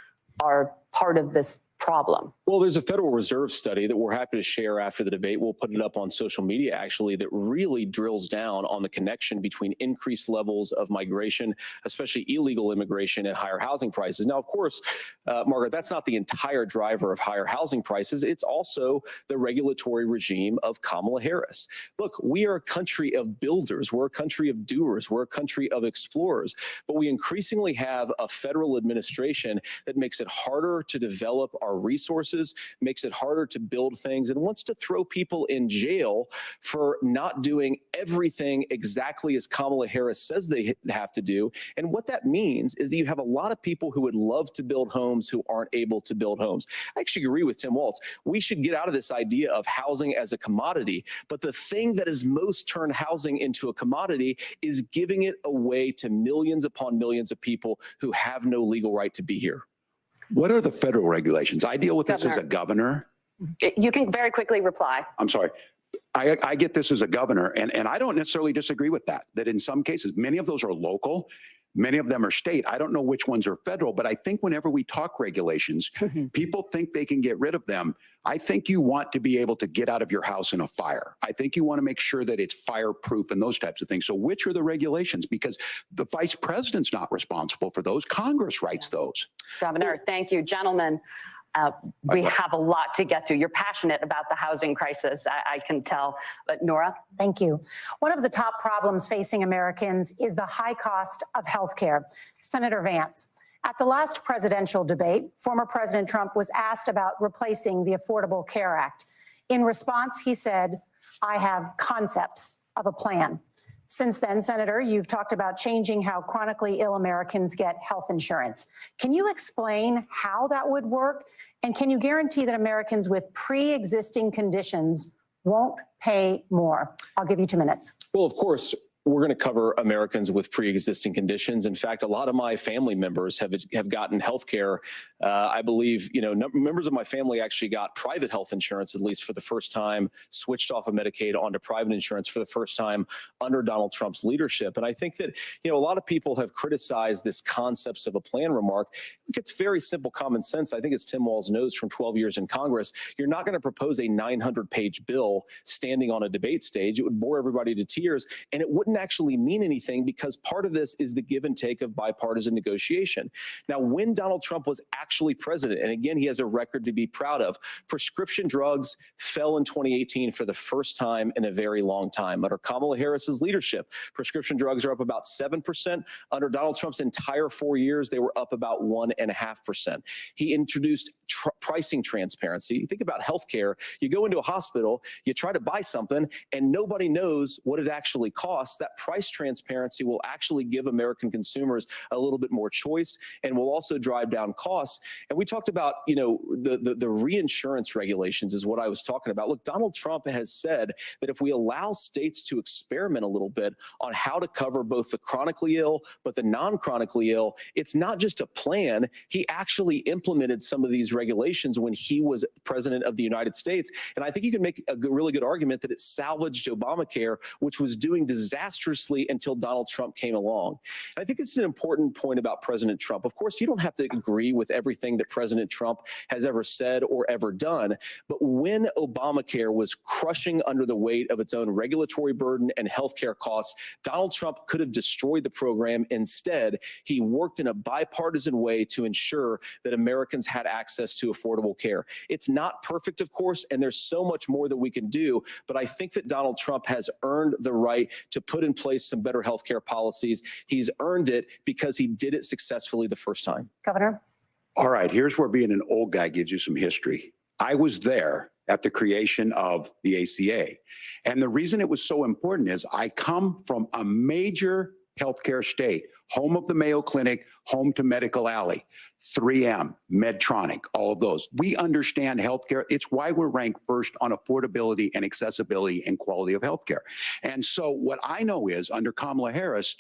are part of this problem? Well, there's a Federal Reserve study that we're happy to share after the debate. We'll put it up on social media, actually, that really drills down on the connection between increased levels of migration, especially illegal immigration, and higher housing prices. Now, of course, Margaret, that's not the entire driver of higher housing prices. It's also the regulatory regime of Kamala Harris. Look, we are a country of builders. We're a country of doers. We're a country of explorers. But we increasingly have a federal administration that makes it harder to develop our resources, makes it harder to build things, and wants to throw people in jail for not doing everything exactly as Kamala Harris says they have to do. And what that means is that you have a lot of people who would love to build homes who aren't able to build homes. I actually agree with Tim Walz. We should get out of this idea of housing as a commodity. But the thing that has most turned housing into a commodity is giving it away to millions upon millions of people who have no legal right to be here. What are the federal regulations? I deal with this as a governor. You can very quickly reply. I'm sorry. I get this as a governor, and I don't necessarily disagree with that in some cases, many of those are local, many of them are state. I don't know which ones are federal, but I think whenever we talk regulations, people think they can get rid of them. I think you want to be able to get out of your house in a fire. I think you want to make sure that it's fireproof and those types of things. So which are the regulations? Because the vice president's not responsible for those. Congress writes those. Governor, thank you. Gentlemen, we have a lot to get to. You're passionate about the housing crisis, I can tell. But Nora? Thank you. One of the top problems facing Americans is the high cost of health care. Senator Vance, at the last presidential debate, former President Trump was asked about replacing the Affordable Care Act. In response, he said, "I have concepts of a plan." Since then, Senator, you've talked about changing how chronically ill Americans get health insurance. Can you explain how that would work? And can you guarantee that Americans with pre-existing conditions won't pay more? I'll give you 2 minutes. Well, of course, we're going to cover Americans with pre-existing conditions. In fact, a lot of my family members have gotten health care. I believe, members of my family actually got private health insurance, at least for the first time, switched off of Medicaid onto private insurance for the first time under Donald Trump's leadership. And I think that, a lot of people have criticized this concepts of a plan remark. It's very simple common sense. I think it's Tim Walz knows from 12 years in Congress, you're not going to propose a 900-page bill standing on a debate stage. It would bore everybody to tears, and it wouldn't actually mean anything because part of this is the give and take of bipartisan negotiation. Now, when Donald Trump was actually president, and again, he has a record to be proud of, prescription drugs fell in 2018 for the first time in a very long time. Under Kamala Harris's leadership, prescription drugs are up about 7%. Under Donald Trump's entire 4 years, they were up about 1.5%. He introduced pricing transparency. Think about healthcare. You go into a hospital, you try to buy something, and nobody knows what it actually costs. That price transparency will actually give American consumers a little bit more choice and will also drive down costs. And we talked about, the reinsurance regulations is what I was talking about. Look, Donald Trump has said that if we allow states to experiment a little bit on how to cover both the chronically ill, but the non-chronically ill, it's not just a plan. He actually implemented some of these regulations when he was president of the United States. And I think you can make a really good argument that it salvaged Obamacare, which was doing disastrously until Donald Trump came along. And I think this is an important point about President Trump. Of course, you don't have to agree with everything that President Trump has ever said or ever done. But when Obamacare was crushing under the weight of its own regulatory burden and healthcare costs, Donald Trump could have destroyed the program. Instead, he worked in a bipartisan way to ensure that Americans had access to affordable care. It's not perfect, of course, and there's so much more that we can do. But I think that Donald Trump has earned the right to put in place some better healthcare policies. He's earned it because he did it successfully the first time. Governor? All right, here's where being an old guy gives you some history. I was there at the creation of the ACA. And the reason it was so important is I come from a major healthcare state, home of the Mayo Clinic, home to Medical Alley, 3M, Medtronic, all of those. We understand healthcare. It's why we're ranked first on affordability and accessibility and quality of healthcare. And so what I know is under Kamala Harris,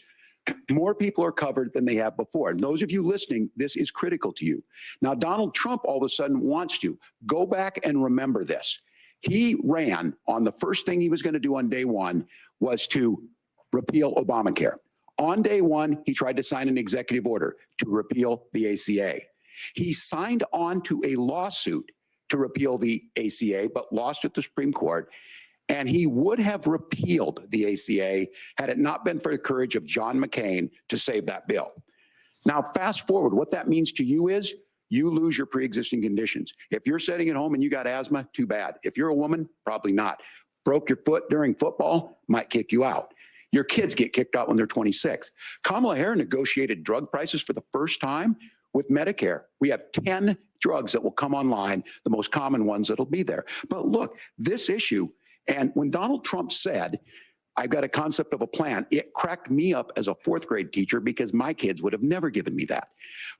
more people are covered than they have before. And those of you listening, this is critical to you. Now, Donald Trump all of a sudden wants to go back and remember this. He ran on the first thing he was going to do on day one was to repeal Obamacare. On day one, he tried to sign an executive order to repeal the ACA. He signed on to a lawsuit to repeal the ACA, but lost at the Supreme Court. And he would have repealed the ACA had it not been for the courage of John McCain to save that bill. Now, fast forward, what that means to you is you lose your pre-existing conditions. If you're sitting at home and you got asthma, too bad. If you're a woman, probably not. Broke your foot during football, might kick you out. Your kids get kicked out when they're 26. Kamala Harris negotiated drug prices for the first time with Medicare. We have 10 drugs that will come online, the most common ones that'll be there. But look, this issue, and when Donald Trump said, I've got a concept of a plan, it cracked me up as a fourth grade teacher because my kids would have never given me that.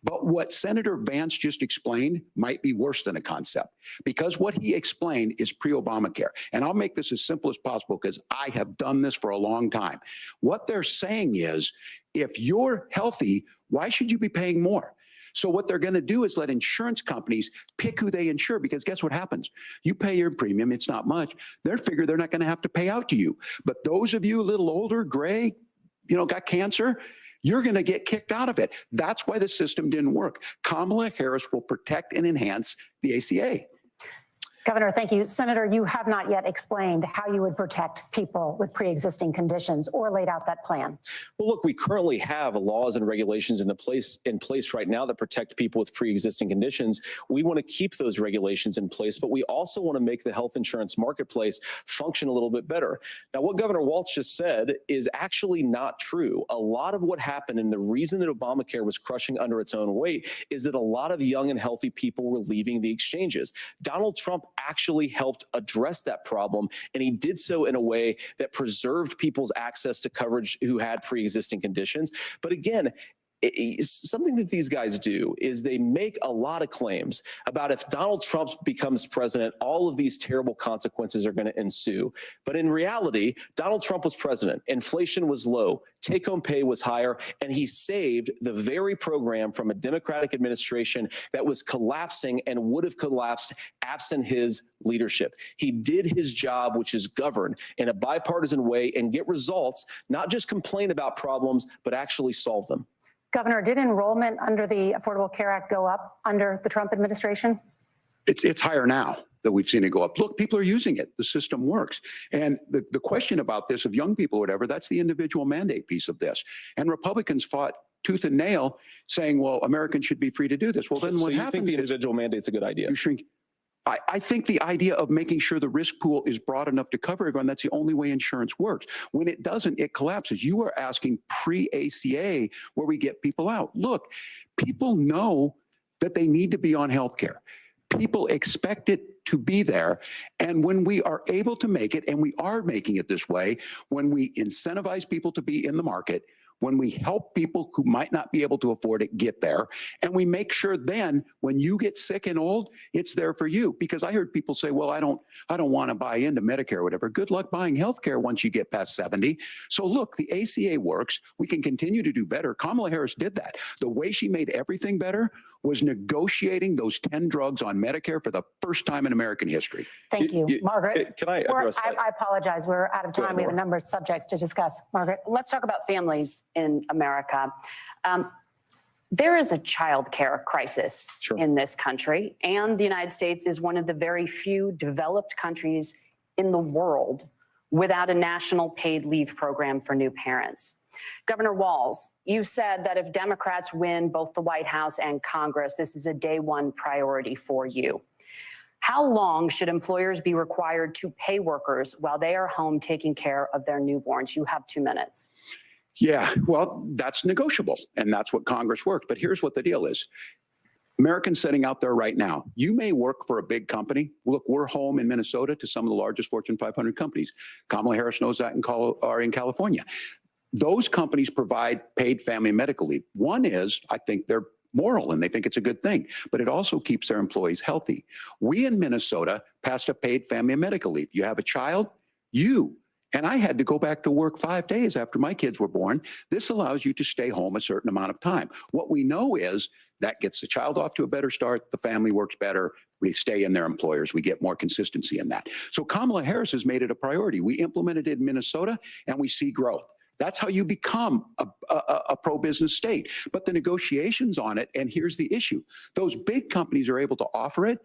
But what Senator Vance just explained might be worse than a concept because what he explained is pre-Obamacare. And I'll make this as simple as possible because I have done this for a long time. What they're saying is, if you're healthy, why should you be paying more? So what they're going to do is let insurance companies pick who they insure because guess what happens? You pay your premium, it's not much. They figure they're not going to have to pay out to you. But those of you a little older, gray, got cancer, you're going to get kicked out of it. That's why the system didn't work. Kamala Harris will protect and enhance the ACA. Governor, thank you. Senator, you have not yet explained how you would protect people with pre-existing conditions or laid out that plan. Well, look, we currently have laws and regulations in place right now that protect people with pre-existing conditions. We want to keep those regulations in place, but we also want to make the health insurance marketplace function a little bit better. Now, what Governor Walz just said is actually not true. A lot of what happened and the reason that Obamacare was crushing under its own weight is that a lot of young and healthy people were leaving the exchanges. Donald Trump actually helped address that problem, and he did so in a way that preserved people's access to coverage who had pre-existing conditions. But again, something that these guys do is they make a lot of claims about if Donald Trump becomes president, all of these terrible consequences are going to ensue. But in reality, Donald Trump was president. Inflation was low. Take-home pay was higher, and he saved the very program from a Democratic administration that was collapsing and would have collapsed absent his leadership. He did his job, which is govern in a bipartisan way and get results, not just complain about problems, but actually solve them. Governor, did enrollment under the Affordable Care Act go up under the Trump administration? It's higher now that we've seen it go up. Look, people are using it. The system works. And the question about this of young people, whatever, that's the individual mandate piece of this. And Republicans fought tooth and nail saying, well, Americans should be free to do this. Well, then what happens is— So you think the individual mandate's a good idea? You shrink. I think the idea of making sure the risk pool is broad enough to cover everyone, that's the only way insurance works. When it doesn't, it collapses. You are asking pre-ACA where we get people out. Look, people know that they need to be on health care. People expect it to be there. And when we are able to make it, and we are making it this way, when we incentivize people to be in the market, when we help people who might not be able to afford it get there, and we make sure then when you get sick and old, it's there for you. Because I heard people say, well, I don't want to buy into Medicare or whatever. Good luck buying health care once you get past 70. So look, the ACA works. We can continue to do better. Kamala Harris did that. The way she made everything better was negotiating those 10 drugs on Medicare for the first time in American history. Thank you. Margaret. Can I address that? I apologize. We're out of time. We have a number of subjects to discuss. Margaret. Let's talk about families in America. There is a child care crisis in this country, and the United States is one of the very few developed countries in the world without a national paid leave program for new parents. Governor Walz, you said that if Democrats win both the White House and Congress, this is a day one priority for you. How long should employers be required to pay workers while they are home taking care of their newborns? You have 2 minutes. Yeah, well, that's negotiable, and that's what Congress worked. But here's what the deal is. Americans sitting out there right now, you may work for a big company. Look, we're home in Minnesota to some of the largest Fortune 500 companies. Kamala Harris knows that in California. Those companies provide paid family and medical leave. One is, I think they're moral and they think it's a good thing, but it also keeps their employees healthy. We in Minnesota passed a paid family and medical leave. You have a child, and I had to go back to work 5 days after my kids were born. This allows you to stay home a certain amount of time. What we know is that gets the child off to a better start. The family works better. We stay in their employers. We get more consistency in that. So Kamala Harris has made it a priority. We implemented it in Minnesota and we see growth. That's how you become a pro-business state. But the negotiations on it, and here's the issue. Those big companies are able to offer it.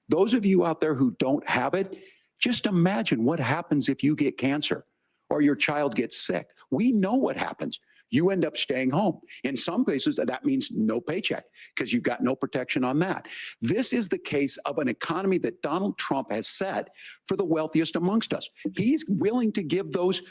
Those of you out there who don't have it, just imagine what happens if you get cancer or your child gets sick. We know what happens. You end up staying home. In some cases, that means no paycheck because you've got no protection on that. This is the case of an economy that Donald Trump has set for the wealthiest amongst us. He's willing to give those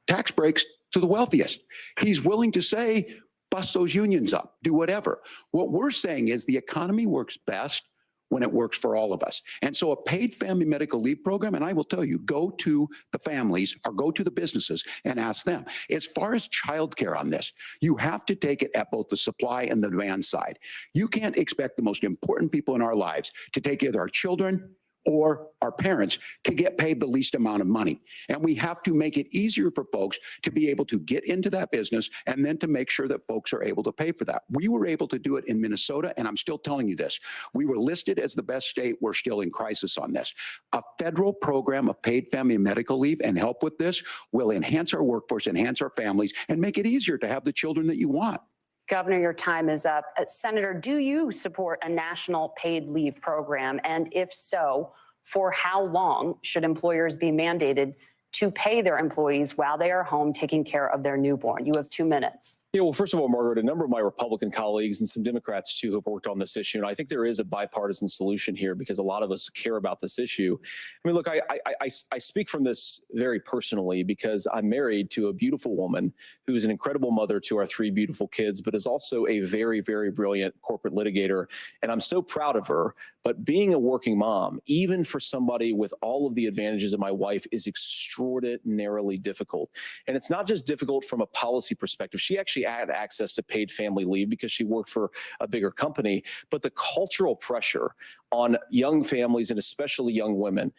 tax breaks to the wealthiest. He's willing to say, bust those unions up, do whatever. What we're saying is the economy works best when it works for all of us. And so a paid family medical leave program, and I will tell you, go to the families or go to the businesses and ask them. As far as childcare on this, you have to take it at both the supply and the demand side. You can't expect the most important people in our lives to take either our children or our parents to get paid the least amount of money. And we have to make it easier for folks to be able to get into that business and then to make sure that folks are able to pay for that. We were able to do it in Minnesota, and I'm still telling you this. We were listed as the best state. We're still in crisis on this. A federal program of paid family and medical leave and help with this will enhance our workforce, enhance our families, and make it easier to have the children that you want. Governor, your time is up. Senator, do you support a national paid leave program? And if so, for how long should employers be mandated to pay their employees while they are home taking care of their newborn? You have 2 minutes. Yeah, well, first of all, Margaret, a number of my Republican colleagues and some Democrats, too, have worked on this issue. And I think there is a bipartisan solution here because a lot of us care about this issue. I mean, look, I speak from this very personally because I'm married to a beautiful woman who is an incredible mother to our 3 beautiful kids, but is also a very, very brilliant corporate litigator. And I'm so proud of her. But being a working mom, even for somebody with all of the advantages of my wife, is extremely extraordinarily difficult. And it's not just difficult from a policy perspective. She actually had access to paid family leave because she worked for a bigger company, but the cultural pressure on young families and especially young women,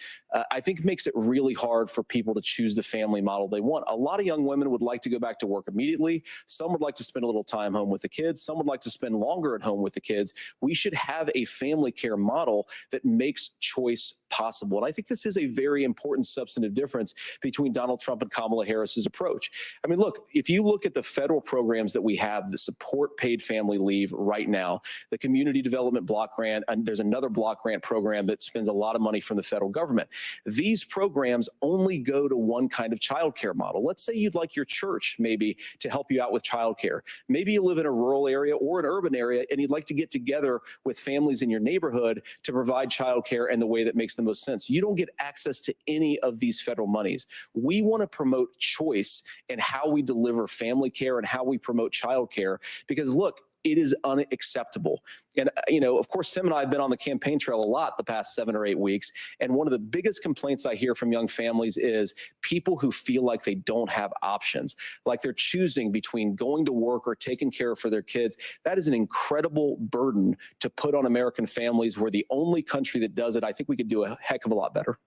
I think makes it really hard for people to choose the family model they want. A lot of young women would like to go back to work immediately. Some would like to spend a little time home with the kids. Some would like to spend longer at home with the kids. We should have a family care model that makes choice possible. And I think this is a very important substantive difference between Donald Trump and Kamala Harris's approach. I mean, look, if you look at the federal programs that we have that support paid family leave right now, the Community Development Block Grant, and there's another block grant program that spends a lot of money from the federal government. These programs only go to one kind of childcare model. Let's say you'd like your church maybe to help you out with childcare. Maybe you live in a rural area or an urban area and you'd like to get together with families in your neighborhood to provide childcare in the way that makes the most sense. You don't get access to any of these federal monies. We want to promote choice in how we deliver family care and how we promote childcare, because look, it is unacceptable. And, you know, of course, Tim and I have been on the campaign trail a lot the past 7 or 8 weeks. And one of the biggest complaints I hear from young families is people who feel like they don't have options, like they're choosing between going to work or taking care for their kids. That is an incredible burden to put on American families. We're the only country that does it. I think we could do a heck of a lot better.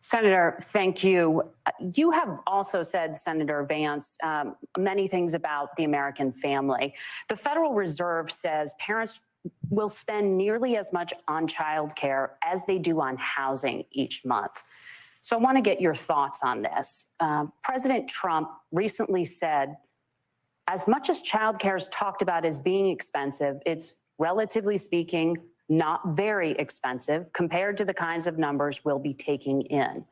Senator, thank you. You have also said, Senator Vance, many things about the American family. The Federal Reserve says parents will spend nearly as much on childcare as they do on housing each month. So I want to get your thoughts on this. President Trump recently said, as much as childcare is talked about as being expensive, it's relatively speaking not very expensive compared to the kinds of numbers we'll be taking in.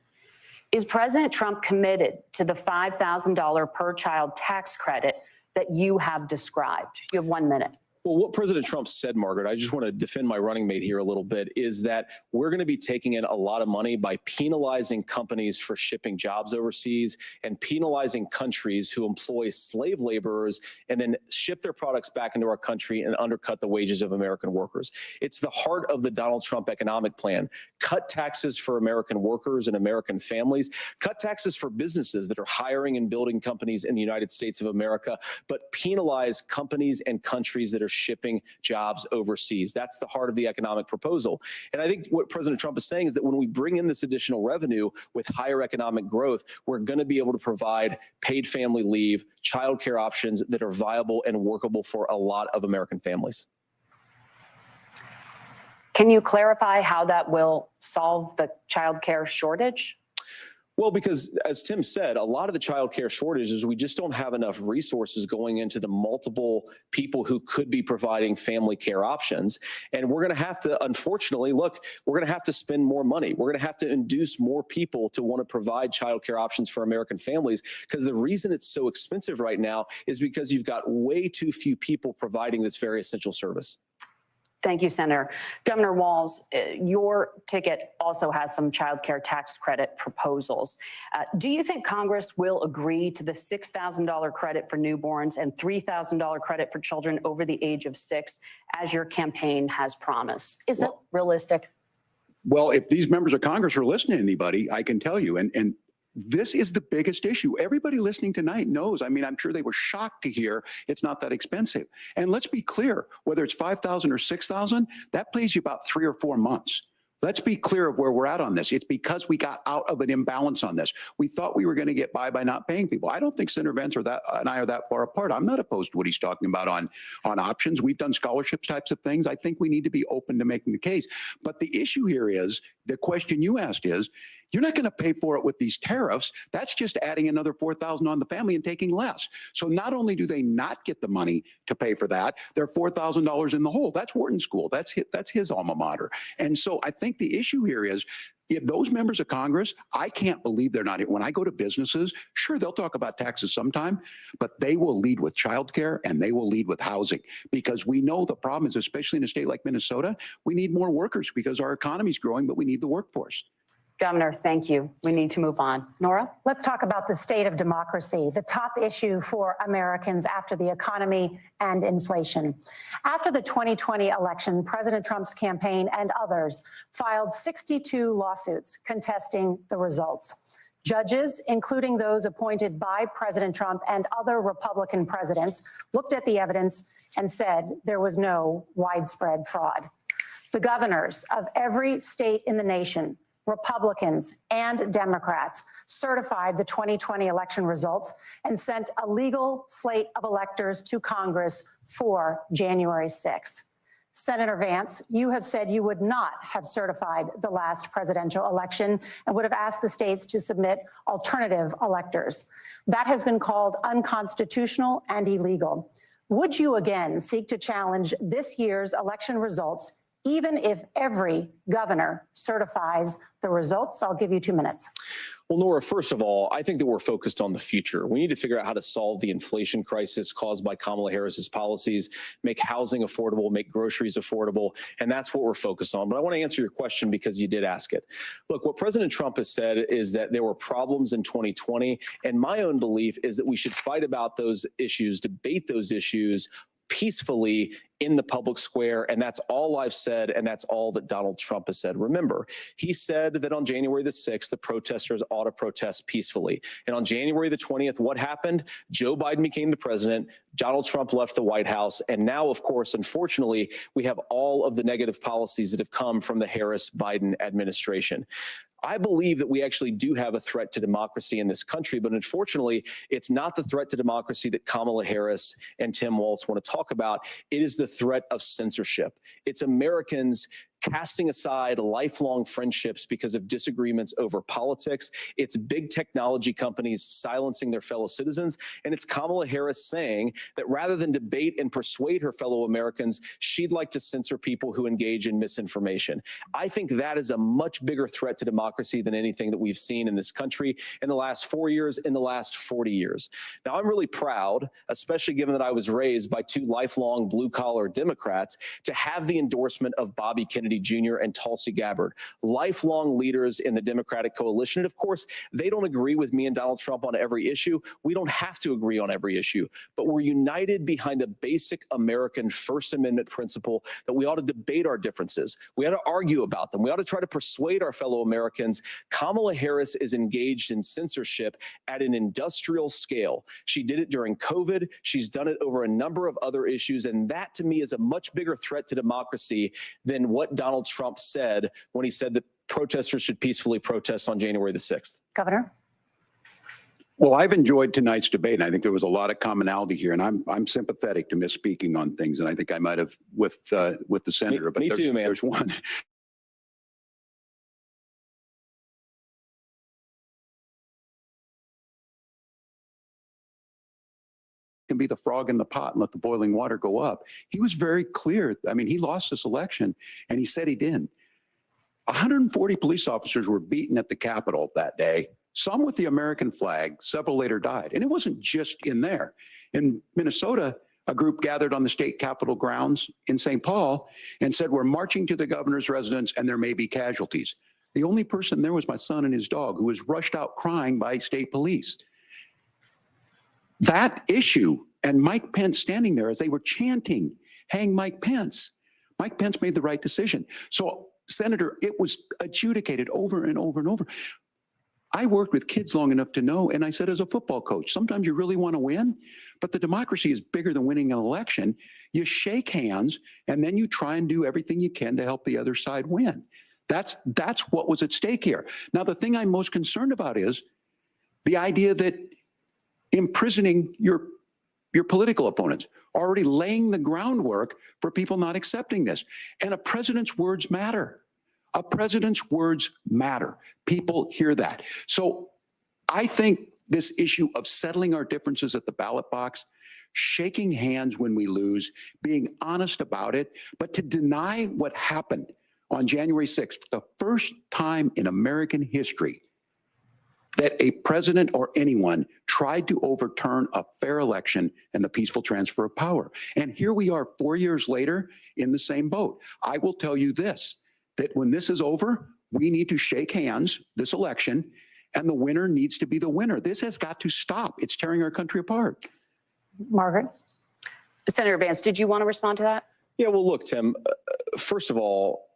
Is President Trump committed to the $5,000 per child tax credit that you have described? You have 1 minute. Well, what President Trump said, Margaret, I just want to defend my running mate here a little bit, is that we're going to be taking in a lot of money by penalizing companies for shipping jobs overseas and penalizing countries who employ slave laborers and then ship their products back into our country and undercut the wages of American workers. It's the heart of the Donald Trump economic plan. Cut taxes for American workers and American families. Cut taxes for businesses that are hiring and building companies in the United States of America, but penalize companies and countries that are shipping jobs overseas. That's the heart of the economic proposal. And I think what President Trump is saying is that when we bring in this additional revenue with higher economic growth, we're going to be able to provide paid family leave, childcare options that are viable and workable for a lot of American families. Can you clarify how that will solve the childcare shortage? Well, because as Tim said, a lot of the child care shortage is we just don't have enough resources going into the multiple people who could be providing family care options. And we're going to have to, unfortunately, look, we're going to have to spend more money. We're going to have to induce more people to want to provide child care options for American families, because the reason it's so expensive right now is because you've got way too few people providing this very essential service. Thank you, Senator. Governor Walz, your ticket also has some child care tax credit proposals. Do you think Congress will agree to the $6,000 credit for newborns and $3,000 credit for children over the age of 6, as your campaign has promised? Is that realistic? Well, if these members of Congress are listening to anybody, I can tell you, and this is the biggest issue. Everybody listening tonight knows. I mean, I'm sure they were shocked to hear it's not that expensive. And let's be clear, whether it's $5,000 or $6,000, that pays you about 3 or 4 months. Let's be clear of where we're at on this. It's because we got out of an imbalance on this. We thought we were going to get by not paying people. I don't think Senator Vance and I are that far apart. I'm not opposed to what he's talking about on options. We've done scholarships types of things. I think we need to be open to making the case. But the issue here is, the question you asked is, you're not going to pay for it with these tariffs. That's just adding another $4,000 on the family and taking less. So not only do they not get the money to pay for that, they're $4,000 in the hole. That's Wharton School. That's his alma mater. And so I think the issue here is, if those members of Congress, I can't believe they're not. When I go to businesses, sure, they'll talk about taxes sometime, but they will lead with childcare and they will lead with housing, because we know the problem is, especially in a state like Minnesota, we need more workers because our economy is growing, but we need the workforce. Governor, thank you. We need to move on. Nora? Let's talk about the state of democracy, the top issue for Americans after the economy and inflation. After the 2020 election, President Trump's campaign and others filed 62 lawsuits contesting the results. Judges, including those appointed by President Trump and other Republican presidents, looked at the evidence and said there was no widespread fraud. The governors of every state in the nation, Republicans and Democrats, certified the 2020 election results and sent a legal slate of electors to Congress for January 6th. Senator Vance, you have said you would not have certified the last presidential election and would have asked the states to submit alternative electors. That has been called unconstitutional and illegal. Would you again seek to challenge this year's election results, even if every governor certifies the results? I'll give you 2 minutes. Well, Nora, first of all, I think that we're focused on the future. We need to figure out how to solve the inflation crisis caused by Kamala Harris's policies, make housing affordable, make groceries affordable, and that's what we're focused on. But I want to answer your question because you did ask it. Look, what President Trump has said is that there were problems in 2020, and my own belief is that we should fight about those issues, debate those issues peacefully in the public square, and that's all I've said, and that's all that Donald Trump has said. Remember, he said that on January the 6th, the protesters ought to protest peacefully. And on January the 20th, what happened? Joe Biden became the president, Donald Trump left the White House, and now, of course, unfortunately, we have all of the negative policies that have come from the Harris-Biden administration. I believe that we actually do have a threat to democracy in this country, but unfortunately, it's not the threat to democracy that Kamala Harris and Tim Walz want to talk about. It is the threat of censorship. It's Americans casting aside lifelong friendships because of disagreements over politics. It's big technology companies silencing their fellow citizens. And it's Kamala Harris saying that rather than debate and persuade her fellow Americans, she'd like to censor people who engage in misinformation. I think that is a much bigger threat to democracy than anything that we've seen in this country in the last 4 years, in the last 40 years. Now, I'm really proud, especially given that I was raised by two lifelong blue-collar Democrats, to have the endorsement of Bobby Kennedy Jr. and Tulsi Gabbard, lifelong leaders in the Democratic coalition. And of course, they don't agree with me and Donald Trump on every issue. We don't have to agree on every issue, but we're united behind a basic American First Amendment principle that we ought to debate our differences. We ought to argue about them. We ought to try to persuade our fellow Americans. Kamala Harris is engaged in censorship at an industrial scale. She did it during COVID. She's done it over a number of other issues. And that, to me, is a much bigger threat to democracy than what Donald Trump said when he said that protesters should peacefully protest on January the 6th. Governor? Well, I've enjoyed tonight's debate, and I think there was a lot of commonality here, and I'm sympathetic to misspeaking on things, and I think I might have with the senator. But me too, man. There's one. Can be the frog in the pot and let the boiling water go up. He was very clear. I mean, he lost this election, and he said he didn't. 140 police officers were beaten at the Capitol that day, some with the American flag, several later died. And it wasn't just in there. In Minnesota, a group gathered on the state capitol grounds in St. Paul and said, we're marching to the governor's residence and there may be casualties. The only person there was my son and his dog, who was rushed out crying by state police. That issue, and Mike Pence standing there as they were chanting, hang Mike Pence. Mike Pence made the right decision. So, Senator, it was adjudicated over and over and over. I worked with kids long enough to know, and I said as a football coach, sometimes you really want to win, but the democracy is bigger than winning an election. You shake hands, and then you try and do everything you can to help the other side win. That's what was at stake here. Now, the thing I'm most concerned about is the idea that imprisoning your political opponents, already laying the groundwork for people not accepting this. And a president's words matter. A president's words matter. People hear that. So I think this issue of settling our differences at the ballot box, shaking hands when we lose, being honest about it, but to deny what happened on January 6th, the first time in American history that a president or anyone tried to overturn a fair election and the peaceful transfer of power. And here we are 4 years later in the same boat. I will tell you this, that when this is over, we need to shake hands this election, and the winner needs to be the winner. This has got to stop. It's tearing our country apart. Margaret? Senator Vance, did you want to respond to that? Yeah, well, look, Tim, first of all,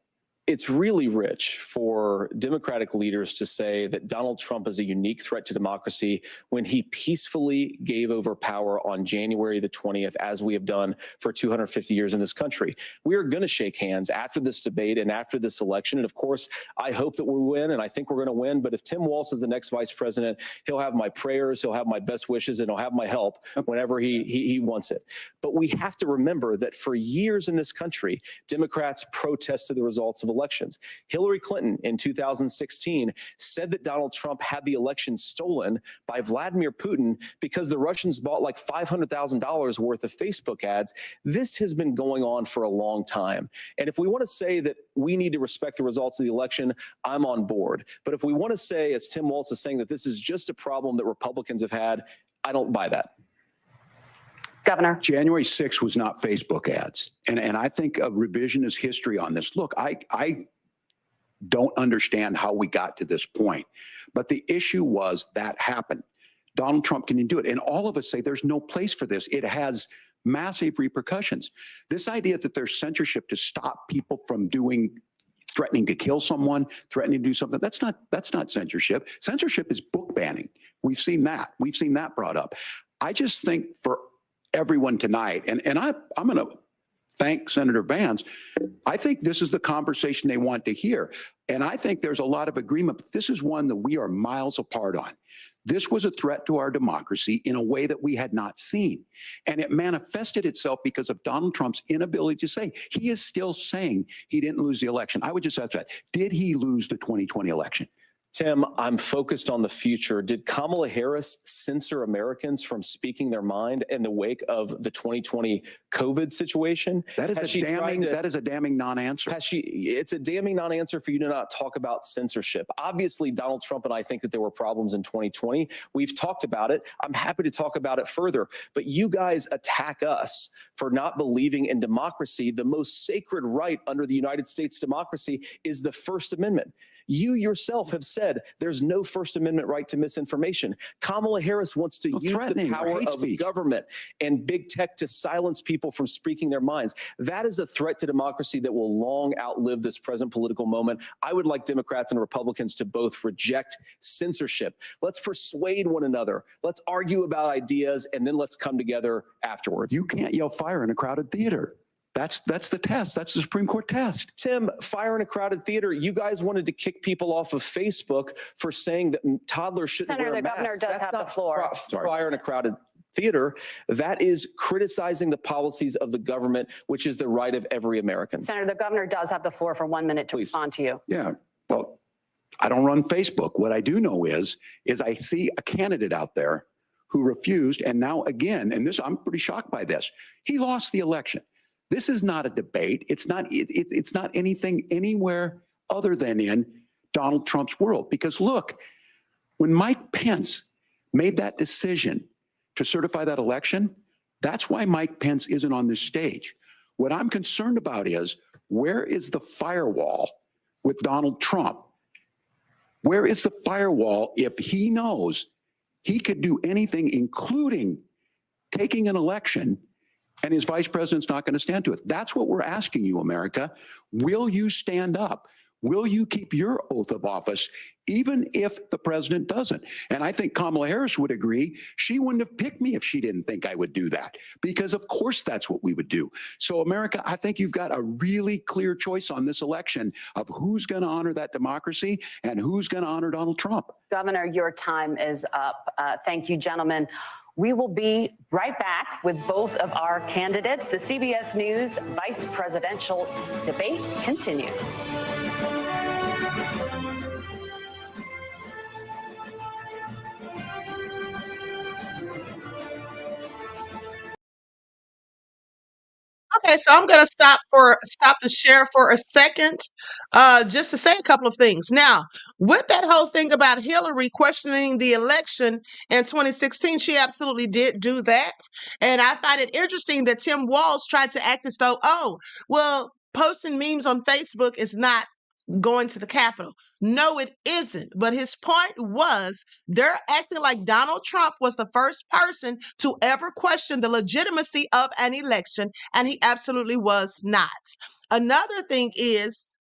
It's really rich for Democratic leaders to say that Donald Trump is a unique threat to democracy when he peacefully gave over power on January the 20th, as we have done for 250 years in this country. We are going to shake hands after this debate and after this election. And of course, I hope that we win, and I think we're going to win. But if Tim Walz is the next vice president, he'll have my prayers, he'll have my best wishes, and he'll have my help whenever he wants it. But we have to remember that for years in this country, Democrats protested the results of elections. Hillary Clinton in 2016 said that Donald Trump had the election stolen by Vladimir Putin because the Russians bought like $500,000 worth of Facebook ads. This has been going on for a long time. And if we want to say that we need to respect the results of the election, I'm on board. But if we want to say, as Tim Walz is saying, that this is just a problem that Republicans have had, I don't buy that. Governor. January 6th was not Facebook ads. And I think a revisionist history on this. Look, I don't understand how we got to this point. But the issue was that happened. Donald Trump can do it. And all of us say there's no place for this. It has massive repercussions. This idea that there's censorship to stop people from threatening to kill someone, threatening to do something, that's not censorship. Censorship is book banning. We've seen that. We've seen that brought up. I just think for everyone tonight, and I'm going to thank Senator Vance. I think this is the conversation they want to hear. And I think there's a lot of agreement, but this is one that we are miles apart on. This was a threat to our democracy in a way that we had not seen. And it manifested itself because of Donald Trump's inability to say. He is still saying he didn't lose the election. I would just ask that. Did he lose the 2020 election? Tim, I'm focused on the future. Did Kamala Harris censor Americans from speaking their mind in the wake of the 2020 COVID situation? That is a damning non-answer. It's a damning non-answer for you to not talk about censorship. Obviously, Donald Trump and I think that there were problems in 2020. We've talked about it. I'm happy to talk about it further. But you guys attack us for not believing in democracy. The most sacred right under the United States democracy is the First Amendment. You yourself have said there's no First Amendment right to misinformation. Kamala Harris wants to use the power of government and big tech to silence people from speaking their minds. That is a threat to democracy that will long outlive this present political moment. I would like Democrats and Republicans to both reject censorship. Let's persuade one another. Let's argue about ideas, and then let's come together afterwards. You can't yell fire in a crowded theater. That's the test. That's the Supreme Court test. Tim, fire in a crowded theater. You guys wanted to kick people off of Facebook for saying that toddlers shouldn't wear masks. Senator, the governor does have the floor. Fire in a crowded theater. That is criticizing the policies of the government, which is the right of every American. Senator, the governor does have the floor for 1 minute to respond to you. Yeah. Well, I don't run Facebook. What I do know is I see a candidate out there who refused, and now again, and this, I'm pretty shocked by this. He lost the election. This is not a debate. It's not anything anywhere other than in Donald Trump's world. Because look, when Mike Pence made that decision to certify that election, that's why Mike Pence isn't on this stage. What I'm concerned about is, where is the firewall with Donald Trump? Where is the firewall if he knows he could do anything, including taking an election, and his vice president's not going to stand to it? That's what we're asking you, America. Will you stand up? Will you keep your oath of office, even if the president doesn't? And I think Kamala Harris would agree. She wouldn't have picked me if she didn't think I would do that, because of course that's what we would do. So America, I think you've got a really clear choice on this election of who's going to honor that democracy and who's going to honor Donald Trump. Governor, your time is up. Thank you, gentlemen. We will be right back with both of our candidates. The CBS News vice presidential debate continues. Okay, so I'm going to stop the share for a second, just to say a couple of things. Now, with that whole thing about Hillary questioning the election in 2016, she absolutely did do that. And I find it interesting that Tim Walz tried to act as though, oh, well, posting memes on Facebook is not going to the Capitol. No, it isn't. But his point was, they're acting like Donald Trump was the first person to ever question the legitimacy of an election, and he absolutely was not. Another thing is,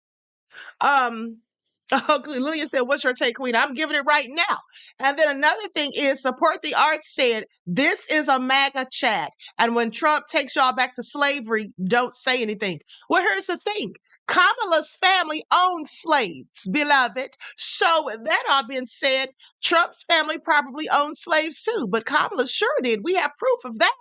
Lillian said, what's your take, Queen? I'm giving it right now. And then another thing is Support the Arts said, this is a MAGA chat. And when Trump takes y'all back to slavery, don't say anything. Well, here's the thing. Kamala's family owned slaves, beloved. So with that all being said, Trump's family probably owned slaves too, but Kamala sure did. We have proof of that.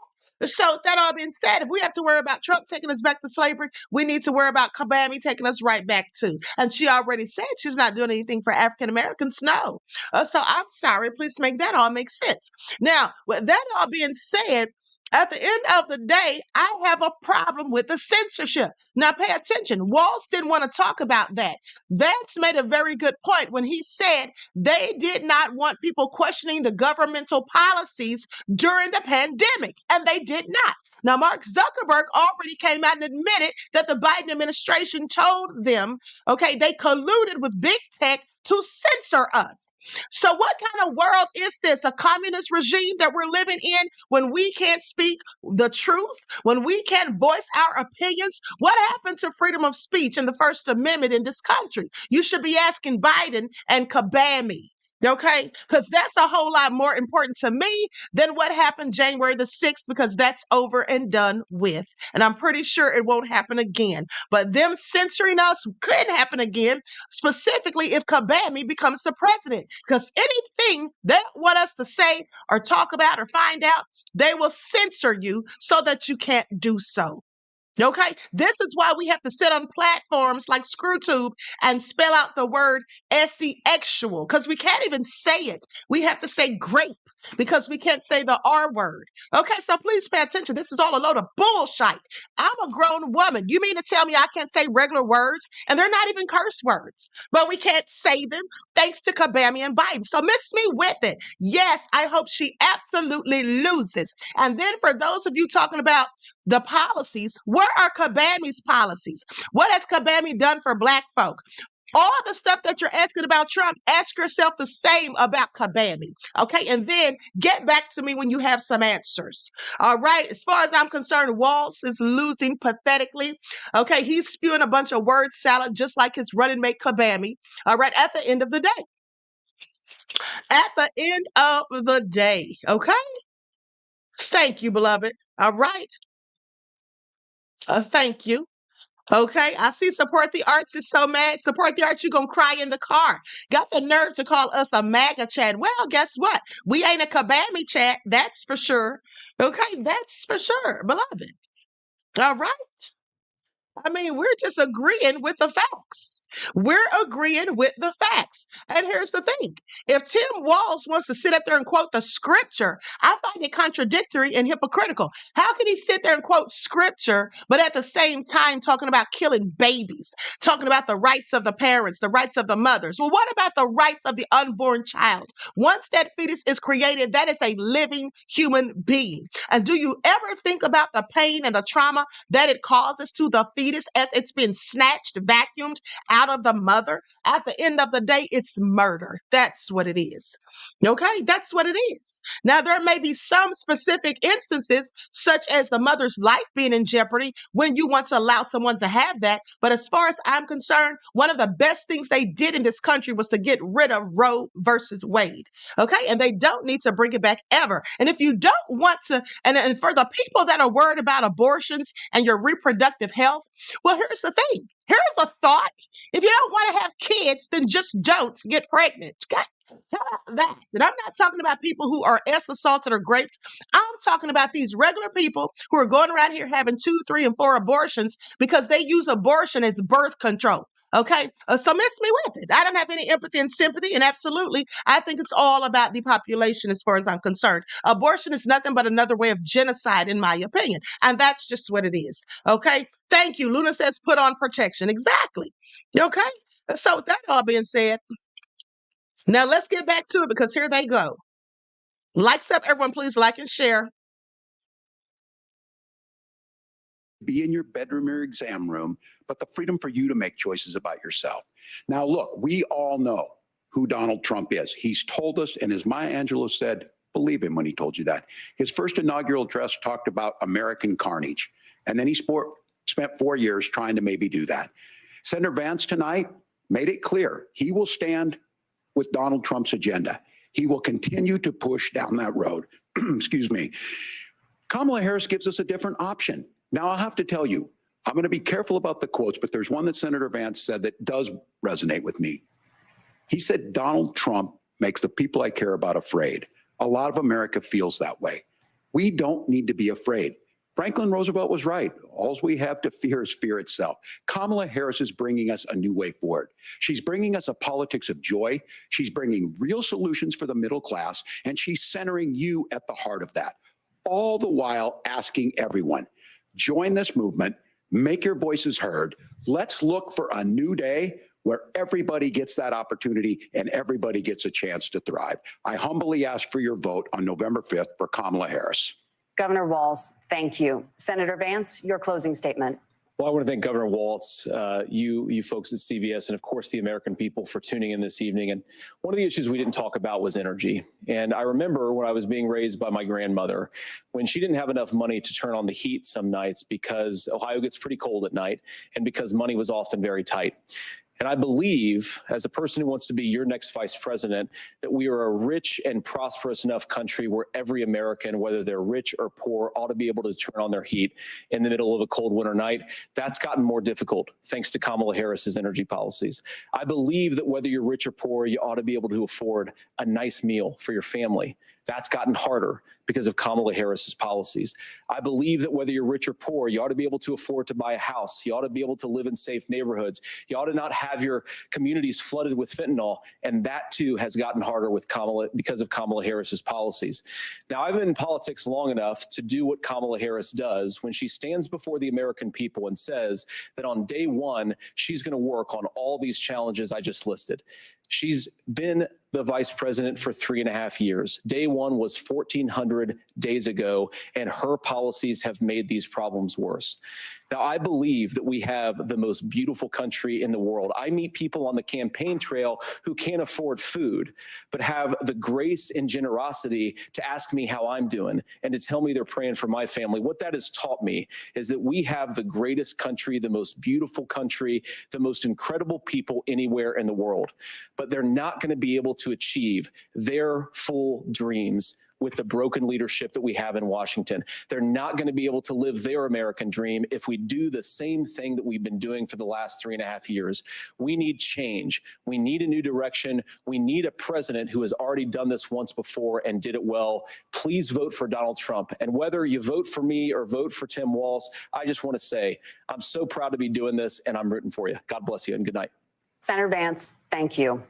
So that all being said, if we have to worry about Trump taking us back to slavery, we need to worry about Kabami taking us right back too. And she already said she's not doing anything for African Americans. No. So I'm sorry. Please make that all make sense. Now, with that all being said, at the end of the day, I have a problem with the censorship. Now, pay attention. Walz didn't want to talk about that. Vance made a very good point when he said they did not want people questioning the governmental policies during the pandemic, and they did not. Now, Mark Zuckerberg already came out and admitted that the Biden administration told them, okay, they colluded with big tech to censor us. So what kind of world is this? A communist regime that we're living in when we can't speak the truth, when we can't voice our opinions? What happened to freedom of speech and the First Amendment in this country? You should be asking Biden and Kabami. Okay, because that's a whole lot more important to me than what happened January the 6th, because that's over and done with. And I'm pretty sure it won't happen again. But them censoring us could happen again, specifically if Kabami becomes the president. Because anything they want us to say or talk about or find out, they will censor you so that you can't do so. Okay, this is why we have to sit on platforms like ScrewTube and spell out the word sexual, because we can't even say it. We have to say grape because we can't say the R word. Okay, so please pay attention. This is all a load of bullshit. I'm a grown woman. You mean to tell me I can't say regular words? And they're not even curse words, but we can't say them thanks to Kabami and Biden. So miss me with it. Yes, I hope she absolutely loses. And then for those of you talking about the policies, where are Kabami's policies? What has Kabami done for Black folk? All the stuff that you're asking about Trump, ask yourself the same about Kabami. Okay, and then get back to me when you have some answers. All right, as far as I'm concerned, Walz is losing pathetically. Okay, he's spewing a bunch of word salad just like his running mate Kabami. All right, at the end of the day. At the end of the day, okay? Thank you, beloved. All right. Thank you. Okay, I see Support the Arts is so mad. Support the Arts, you're going to cry in the car. Got the nerve to call us a MAGA chat. Well, guess what? We ain't a Kabami chat, that's for sure. Okay, that's for sure, beloved. All right. I mean, we're just agreeing with the facts. We're agreeing with the facts. And here's the thing. If Tim Walz wants to sit up there and quote the scripture, I find it contradictory and hypocritical. How can he sit there and quote scripture, but at the same time talking about killing babies, talking about the rights of the parents, the rights of the mothers? Well, what about the rights of the unborn child? Once that fetus is created, that is a living human being. And do you ever think about the pain and the trauma that it causes to the fetus as it's been snatched, vacuumed out of the mother? At the end of the day, it's murder. That's what it is. Okay, that's what it is. Now, there may be some specific instances, such as the mother's life being in jeopardy, when you want to allow someone to have that. But as far as I'm concerned, one of the best things they did in this country was to get rid of Roe versus Wade. Okay, and they don't need to bring it back ever. And if you don't want to, and for the people that are worried about abortions and your reproductive health, well, here's the thing. Here's a thought. If you don't want to have kids, then just don't get pregnant. Okay? How about that? And I'm not talking about people who are assaulted or raped. I'm talking about these regular people who are going around here having 2, 3, and 4 abortions because they use abortion as birth control. Okay, so miss me with it. I don't have any empathy and sympathy, and absolutely, I think it's all about depopulation as far as I'm concerned. Abortion is nothing but another way of genocide, in my opinion, and that's just what it is. Okay, thank you. Luna says put on protection. Exactly. Okay, so with that all being said, now let's get back to it because here they go. Likes up, everyone, please like and share. Be in your bedroom or exam room, but the freedom for you to make choices about yourself. Now, look, we all know who Donald Trump is. He's told us, and as Maya Angelou said, believe him when he told you that. His first inaugural address talked about American carnage, and then he spent 4 years trying to maybe do that. Senator Vance tonight made it clear he will stand with Donald Trump's agenda. He will continue to push down that road. Excuse me. Kamala Harris gives us a different option. Now, I'll have to tell you, I'm going to be careful about the quotes, but there's one that Senator Vance said that does resonate with me. He said, Donald Trump makes the people I care about afraid. A lot of America feels that way. We don't need to be afraid. Franklin Roosevelt was right. All we have to fear is fear itself. Kamala Harris is bringing us a new way forward. She's bringing us a politics of joy. She's bringing real solutions for the middle class, and she's centering you at the heart of that. All the while asking everyone, join this movement, make your voices heard. Let's look for a new day where everybody gets that opportunity and everybody gets a chance to thrive. I humbly ask for your vote on November 5th for Kamala Harris. Governor Walz, thank you. Senator Vance, your closing statement. Well, I want to thank Governor Walz, you folks at CBS, and of course the American people for tuning in this evening. And one of the issues we didn't talk about was energy. And I remember when I was being raised by my grandmother, when she didn't have enough money to turn on the heat some nights because Ohio gets pretty cold at night and because money was often very tight. And I believe, as a person who wants to be your next vice president, that we are a rich and prosperous enough country where every American, whether they're rich or poor, ought to be able to turn on their heat in the middle of a cold winter night. That's gotten more difficult thanks to Kamala Harris's energy policies. I believe that whether you're rich or poor, you ought to be able to afford a nice meal for your family. That's gotten harder because of Kamala Harris's policies. I believe that whether you're rich or poor, you ought to be able to afford to buy a house. You ought to be able to live in safe neighborhoods. You ought to not have your communities flooded with fentanyl. And that too has gotten harder with because of Kamala Harris's policies. Now, I've been in politics long enough to do what Kamala Harris does when she stands before the American people and says that on day one, she's going to work on all these challenges I just listed. She's been the vice president for 3.5 years. Day one was 1,400 days ago, and her policies have made these problems worse. Now, I believe that we have the most beautiful country in the world. I meet people on the campaign trail who can't afford food, but have the grace and generosity to ask me how I'm doing and to tell me they're praying for my family. What that has taught me is that we have the greatest country, the most beautiful country, the most incredible people anywhere in the world. But they're not going to be able to achieve their full dreams with the broken leadership that we have in Washington. They're not going to be able to live their American dream if we do the same thing that we've been doing for the last 3.5 years. We need change. We need a new direction. We need a president who has already done this once before and did it well. Please vote for Donald Trump. And whether you vote for me or vote for Tim Walz, I just want to say, I'm so proud to be doing this and I'm rooting for you. God bless you and good night. Senator Vance, thank you.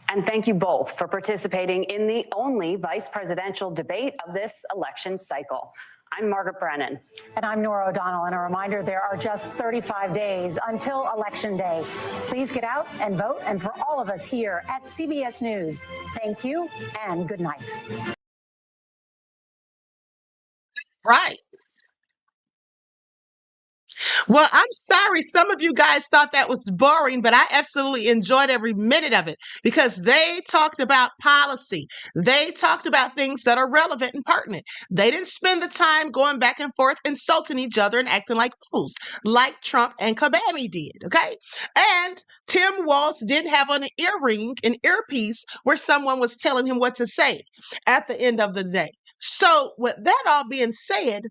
And thank you both for participating in the only vice presidential debate of this election cycle. I'm Margaret Brennan. And I'm Nora O'Donnell. And a reminder, there are just 35 days until Election Day. Please get out and vote. And for all of us here at CBS News, thank you and good night. Right. Well, I'm sorry some of you guys thought that was boring, but I absolutely enjoyed every minute of it because they talked about policy. They talked about things that are relevant and pertinent. They didn't spend the time going back and forth insulting each other and acting like fools like Trump and Kabami did, okay? And Tim Walz did have an earpiece where someone was telling him what to say at the end of the day. So with that all being said,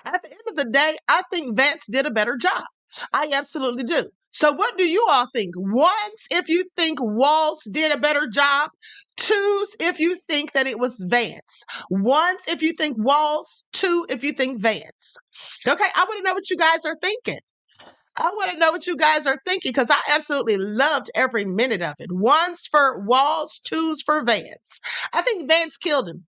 at the end of the day, I think Vance did a better job. I absolutely do. So what do you all think? Ones, if you think Walz did a better job. Twos, if you think that it was Vance. Ones, if you think Walz. Two, if you think Vance. Okay, I want to know what you guys are thinking. I want to know what you guys are thinking because I absolutely loved every minute of it. Ones for Walz, twos for Vance. I think Vance killed him.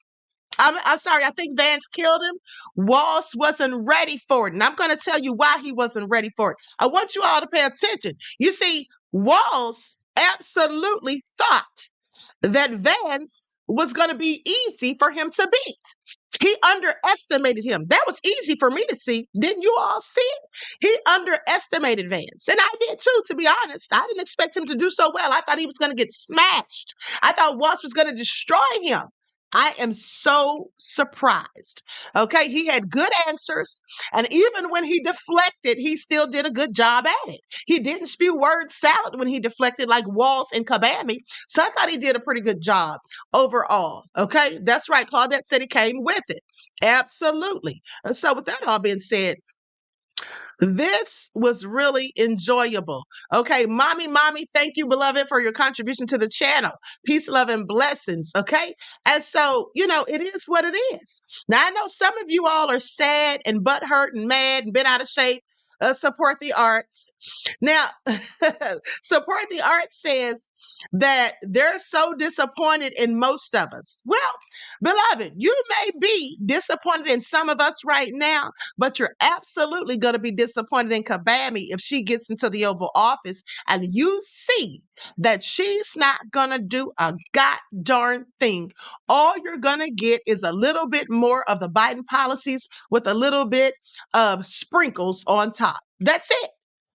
I'm sorry, I think Vance killed him. Walz wasn't ready for it. And I'm going to tell you why he wasn't ready for it. I want you all to pay attention. You see, Walz absolutely thought that Vance was going to be easy for him to beat. He underestimated him. That was easy for me to see. Didn't you all see it? He underestimated Vance. And I did too, to be honest. I didn't expect him to do so well. I thought he was going to get smashed. I thought Walz was going to destroy him. I am so surprised. Okay, he had good answers, and even when he deflected, he still did a good job at it. He didn't spew word salad when he deflected like Walls and Kabami, so I thought he did a pretty good job overall. Okay, that's right. Claudette said he came with it. Absolutely. And so, with that all being said, this was really enjoyable. Okay, mommy, thank you, beloved, for your contribution to the channel. Peace, love, and blessings. Okay, and so, it is what it is. Now, I know some of you all are sad and butthurt and mad and been out of shape. Support the arts. Now, Support the Arts says that they're so disappointed in most of us. Well, beloved, you may be disappointed in some of us right now, but you're absolutely going to be disappointed in Kabami if she gets into the Oval Office and you see that she's not going to do a god darn thing. All you're going to get is a little bit more of the Biden policies with a little bit of sprinkles on top. That's it.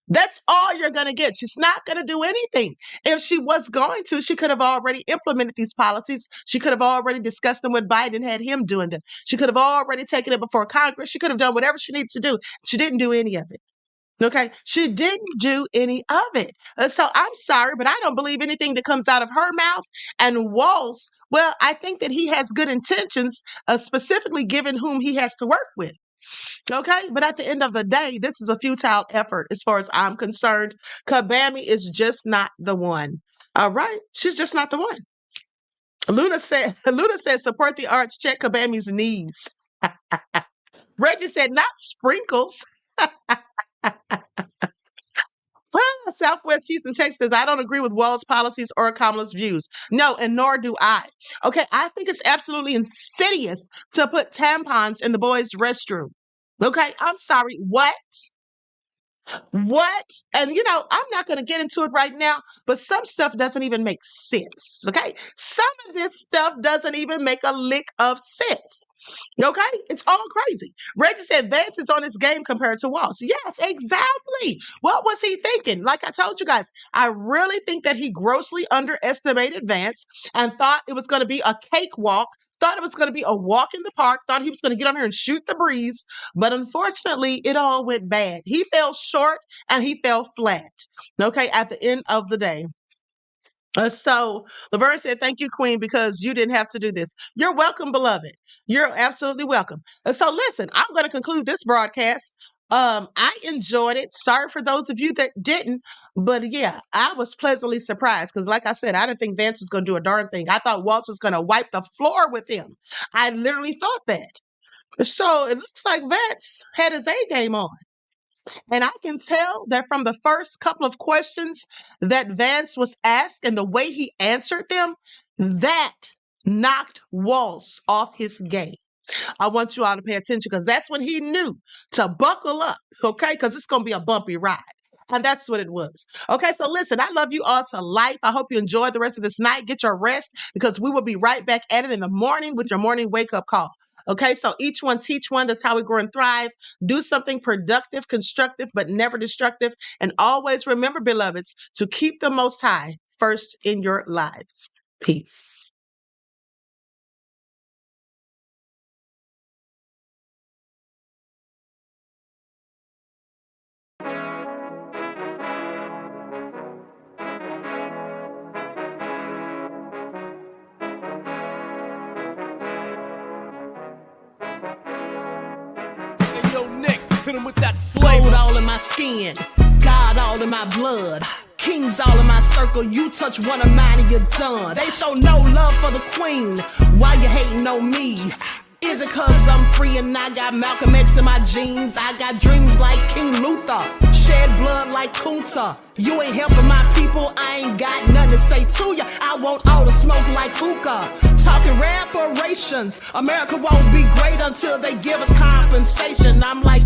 That's all you're going to get. She's not going to do anything. If she was going to, she could have already implemented these policies. She could have already discussed them with Biden, had him doing them. She could have already taken it before Congress. She could have done whatever she needs to do. She didn't do any of it. Okay, she didn't do any of it. So I'm sorry, but I don't believe anything that comes out of her mouth. And Walls, well, I think that he has good intentions, specifically given whom he has to work with. Okay, but at the end of the day, this is a futile effort as far as I'm concerned. Kabami is just not the one. All right, she's just not the one. Luna said, support the arts, check Kabami's knees. Reggie said, not sprinkles. Southwest Houston, Texas. I don't agree with Walls' policies or Kamala's views. No, and nor do I. Okay, I think it's absolutely insidious to put tampons in the boys' restroom. Okay, I'm sorry. What? And I'm not going to get into it right now, but some stuff doesn't even make sense. Okay, some of this stuff doesn't even make a lick of sense. Okay, it's all crazy. Reggie said Vance is on his game compared to Walls. Yes, exactly. What was he thinking? Like I told you guys, I really think that he grossly underestimated Vance and thought it was going to be a cakewalk, thought it was going to be a walk in the park, thought he was going to get on here and shoot the breeze. But unfortunately, it all went bad. He fell short and he fell flat. Okay, at the end of the day. So Laverne said, thank you, Queen, because you didn't have to do this. You're welcome, beloved. You're absolutely welcome. So listen, I'm going to conclude this broadcast. I enjoyed it. Sorry for those of you that didn't, but yeah, I was pleasantly surprised because like I said, I didn't think Vance was going to do a darn thing. I thought Waltz was going to wipe the floor with him. I literally thought that. So it looks like Vance had his A game on. And I can tell that from the first couple of questions that Vance was asked and the way he answered them, that knocked Waltz off his game. I want you all to pay attention because that's when he knew to buckle up, okay? Because it's going to be a bumpy ride. And that's what it was. Okay, so listen, I love you all to life. I hope you enjoy the rest of this night. Get your rest because we will be right back at it in the morning with your morning wake-up call. Okay, so each one teach one. That's how we grow and thrive. Do something productive, constructive, but never destructive. And always remember, beloveds, to keep the Most High first in your lives. Peace. Gold all in my skin, God all in my blood, kings all in my circle. You touch one of mine and you're done. They show no love for the queen. Why you hating on me? Is it cause I'm free and I got Malcolm X in my jeans? I got dreams like King Luther, shed blood like Kunta. You ain't helping my people, I ain't got nothing to say to ya. I want all the smoke like hookah. Talking reparations, America won't be great until they give us compensation. I'm like,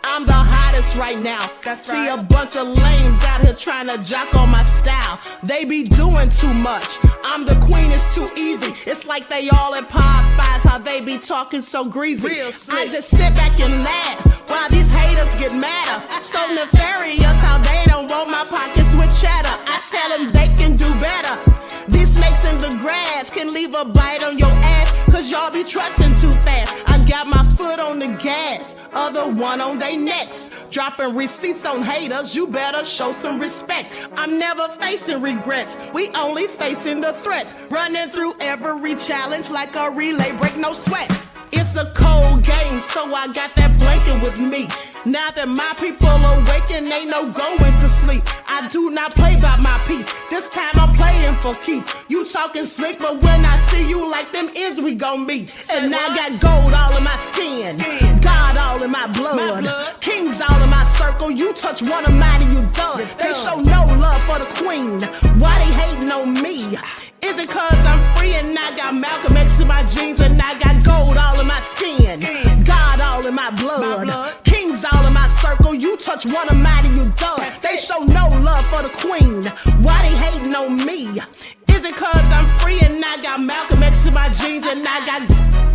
I'm the hottest right now. See a bunch of lames out here trying to jock on my style. They be doing too much. I'm the queen, it's too easy. It's like they all at Popeyes, how they be talking so greasy. I just sit back and laugh while these haters get madder. So nefarious how they don't want my pockets with cheddar. I tell them they can do better. This makes it in the grass can leave a bite on your ass, cause y'all be trusting too fast. I got my foot on the gas, other one on they necks. Dropping receipts on haters, you better show some respect. I'm never facing regrets, we only facing the threats. Running through every challenge like a relay, break no sweat. It's a cold game, so I got that blanket with me. Now that my people awaken, ain't no going to sleep. I do not play by my piece, this time I'm playing for keeps. You talking slick, but when I see you like them ends, we gon' meet. And I got gold all in my skin, God all in my blood, kings all in my circle. You touch one of mine and you done. They show no love for the queen, why they hating on me? Is it cause I'm free and I got Malcolm X in my jeans and I got gold all in my skin, God all in my blood, kings all in my circle. You touch one of mine and you done. They show no love for the queen, why they hating on me? Is it cause I'm free and I got Malcolm X in my jeans and I got